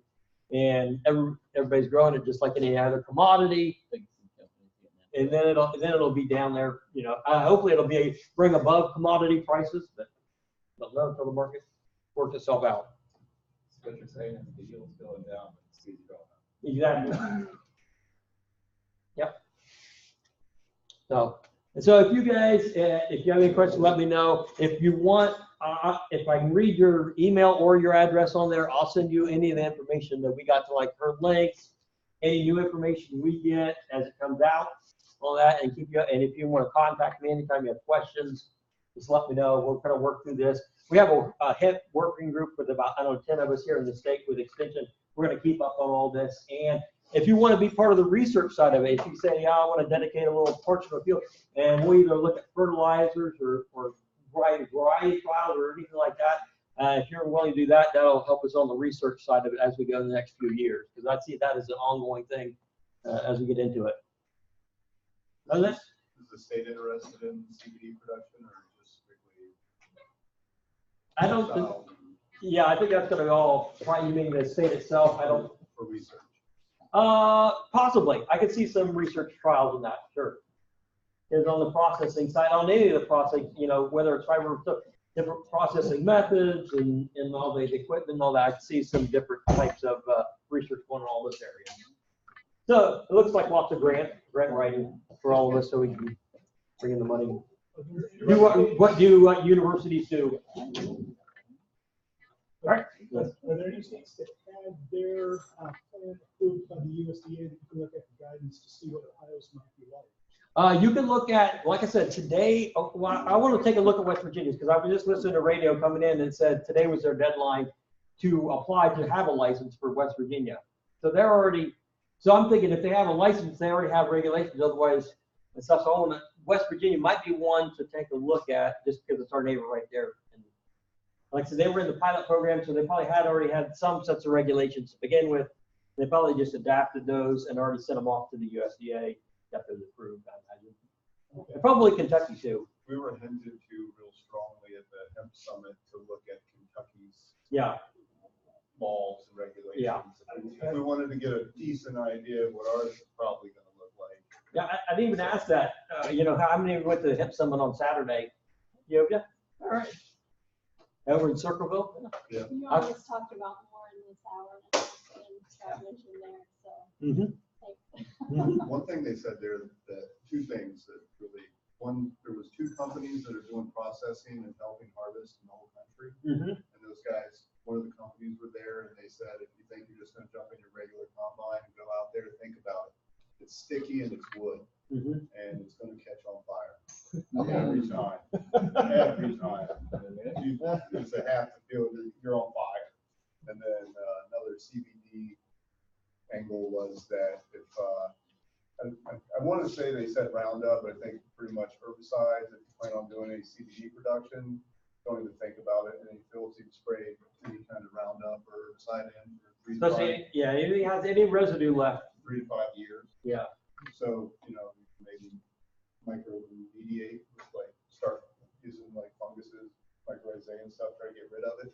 and everybody's growing it just like any other commodity. And then it'll be down there. Hopefully it'll bring above commodity prices, but not until the market works itself out. What you're saying is the yield's going down, but the seeds going up. Exactly. Yep. So if you guys, if you have any questions, let me know. If you want, if I can read your email or your address on there, I'll send you any of the information that we got to, like her links, any new information we get as it comes out, all that, and keep you. And if you want to contact me anytime you have questions, just let me know. We're going to work through this. We have a Hemp working group with about 10 of us here in the state with Extension. We're going to keep up on all this. And if you want to be part of the research side of it, if you say, I want to dedicate a little portion of the field, and we'll either look at fertilizers or variety trials or anything like that, if you're willing to do that, that'll help us on the research side of it as we go in the next few years, because I see that as an ongoing thing as we get into it. Is the state interested in CBD production, or just strictly? I don't think. Yeah, I think that's going to be all. You mean the state itself? I don't. For research. Possibly. I could see some research trials in that, sure. Because on the processing side, on any of the processing, whether it's fiber, different processing methods and all the equipment and all that, I could see some different types of research going on in all this area. So it looks like lots of grant writing for all of us, so we can bring in the money. What do universities do? All right. Are there any states that have their plan approved by the USDA that you can look at the guidance to see what Ohio's might be like? You can look at, like I said, today, I want to take a look at West Virginia's, because I was just listening to radio coming in and said today was their deadline to apply to have a license for West Virginia. So they're already, so I'm thinking if they have a license, they already have regulations, otherwise, and stuff. So West Virginia might be one to take a look at just because it's our neighbor right there. Like I said, they were in the pilot program, so they probably already had some sets of regulations to begin with. They probably just adapted those and already sent them off to the USDA, got those approved, I imagine. And probably Kentucky too. We were hinted to real strongly at the Hemp Summit to look at Kentucky's laws and regulations. Yeah. If we wanted to get a decent idea of what ours is probably gonna look like. Yeah, I didn't even ask that. You know, how many went to the Hemp Summit on Saturday? Yeah, all right. Over in Circleville? Yeah. You always talked about more in this hour and Scott mentioned there, so. One thing they said there, that two things that really, one, there was 2 companies that are doing processing and helping harvest in the whole country. And those guys, one of the companies were there and they said, if you think you're just gonna jump in your regular combine and go out there, think about it. It's sticky and it's wood and it's gonna catch on fire. Every time. Every time. You just have to feel that you're on fire. And then another CBD angle was that if, I want to say they said Roundup, but I think pretty much herbicides, if you plan on doing any CBD production, don't even think about it. Any fields you spray any kind of Roundup or herbicide in for 3 to 5. Especially, yeah, anything has any residue left. 3 to 5 years. Yeah. So, you know, maybe micro-remediate, like start using like funguses, microrhizae and stuff, try to get rid of it.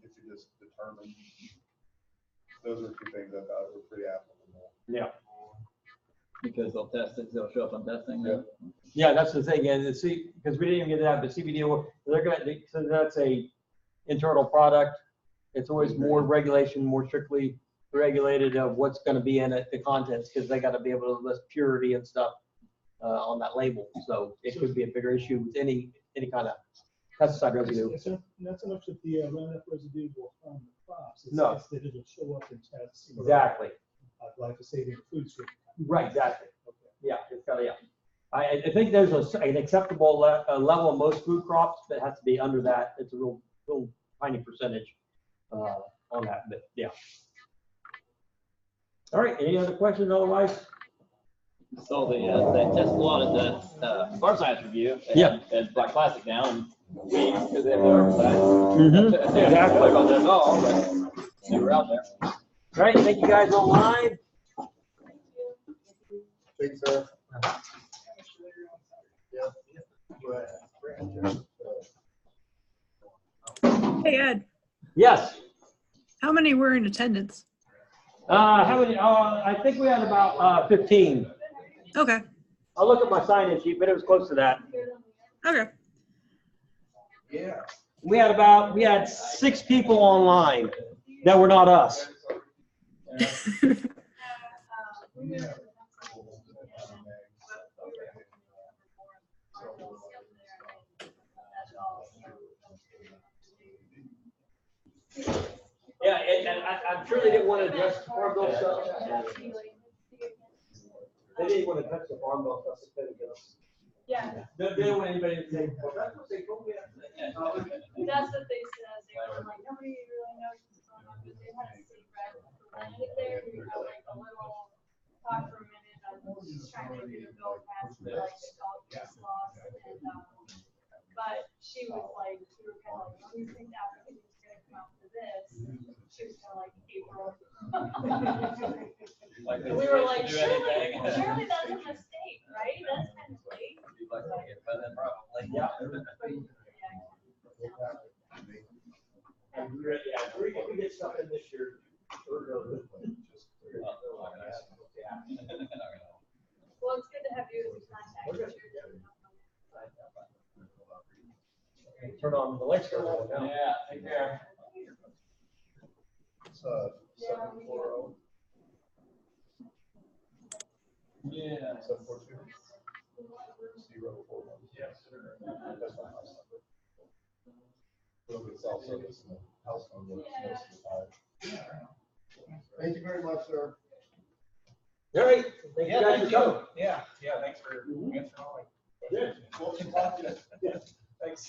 If you just determine, those are 2 things I thought were pretty applicable. Yeah. Because they'll test it, they'll show up on testing. Yeah. Yeah, that's the thing, and see, because we didn't even get that, but CBD, they're gonna, so that's a internal product. It's always more regulation, more strictly regulated of what's gonna be in it, the contents, because they gotta be able to list purity and stuff on that label. So it could be a bigger issue with any kind of pesticide residue. It's not so much that the Roundup residue will harm the crops. No. It's that it'll show up in tests. Exactly. Glyphosate in food stream. Right, exactly. Yeah, it's got, yeah. I think there's an acceptable level of most food crops that has to be under that. It's a real tiny percentage on that, but yeah. All right, any other questions otherwise? So they test a lot of the farm science review. And black plastic now and weeds because they have the herbicide. Exactly. About that all, but they were out there. All right, thank you guys online. Thanks, sir. Hey, Ed, Yes. how many were in attendance? How many? I think we had about 15. Okay, I'll look at my sign-in sheet, but it was close to that. okay. Yeah. We had 6 people online that were not us. Yeah, and I'm sure they didn't want to address the farm bill stuff. They didn't want to touch the farm bill stuff. Yeah, They didn't want anybody to say, well, that's what they told me. that's what they said. They were like, nobody really knows what's going on, but they had a state representative there who had like a little talk for a minute. I was just trying to get a bill passed for like the dog use laws and, but she was like, we were kind of like, well, you think the application's gonna come out for this? She was kind of like April. Like We were like, do surely anything. that's a mistake, right? That's kind of late. You'd like to get by then, probably. Yeah. But, Yeah, we can get stuff in this year. well, it's good to have you as a contact. Turn on the lights. Yeah, take care. It's 740. Yeah. 742. 041. Yes, sir. That's my house number. It'll be cell service and the house number most of the time. Thank you very much, sir. All right. Thank you guys for coming. Yeah, thanks for answering all my Yeah. We'll keep talking. Thanks.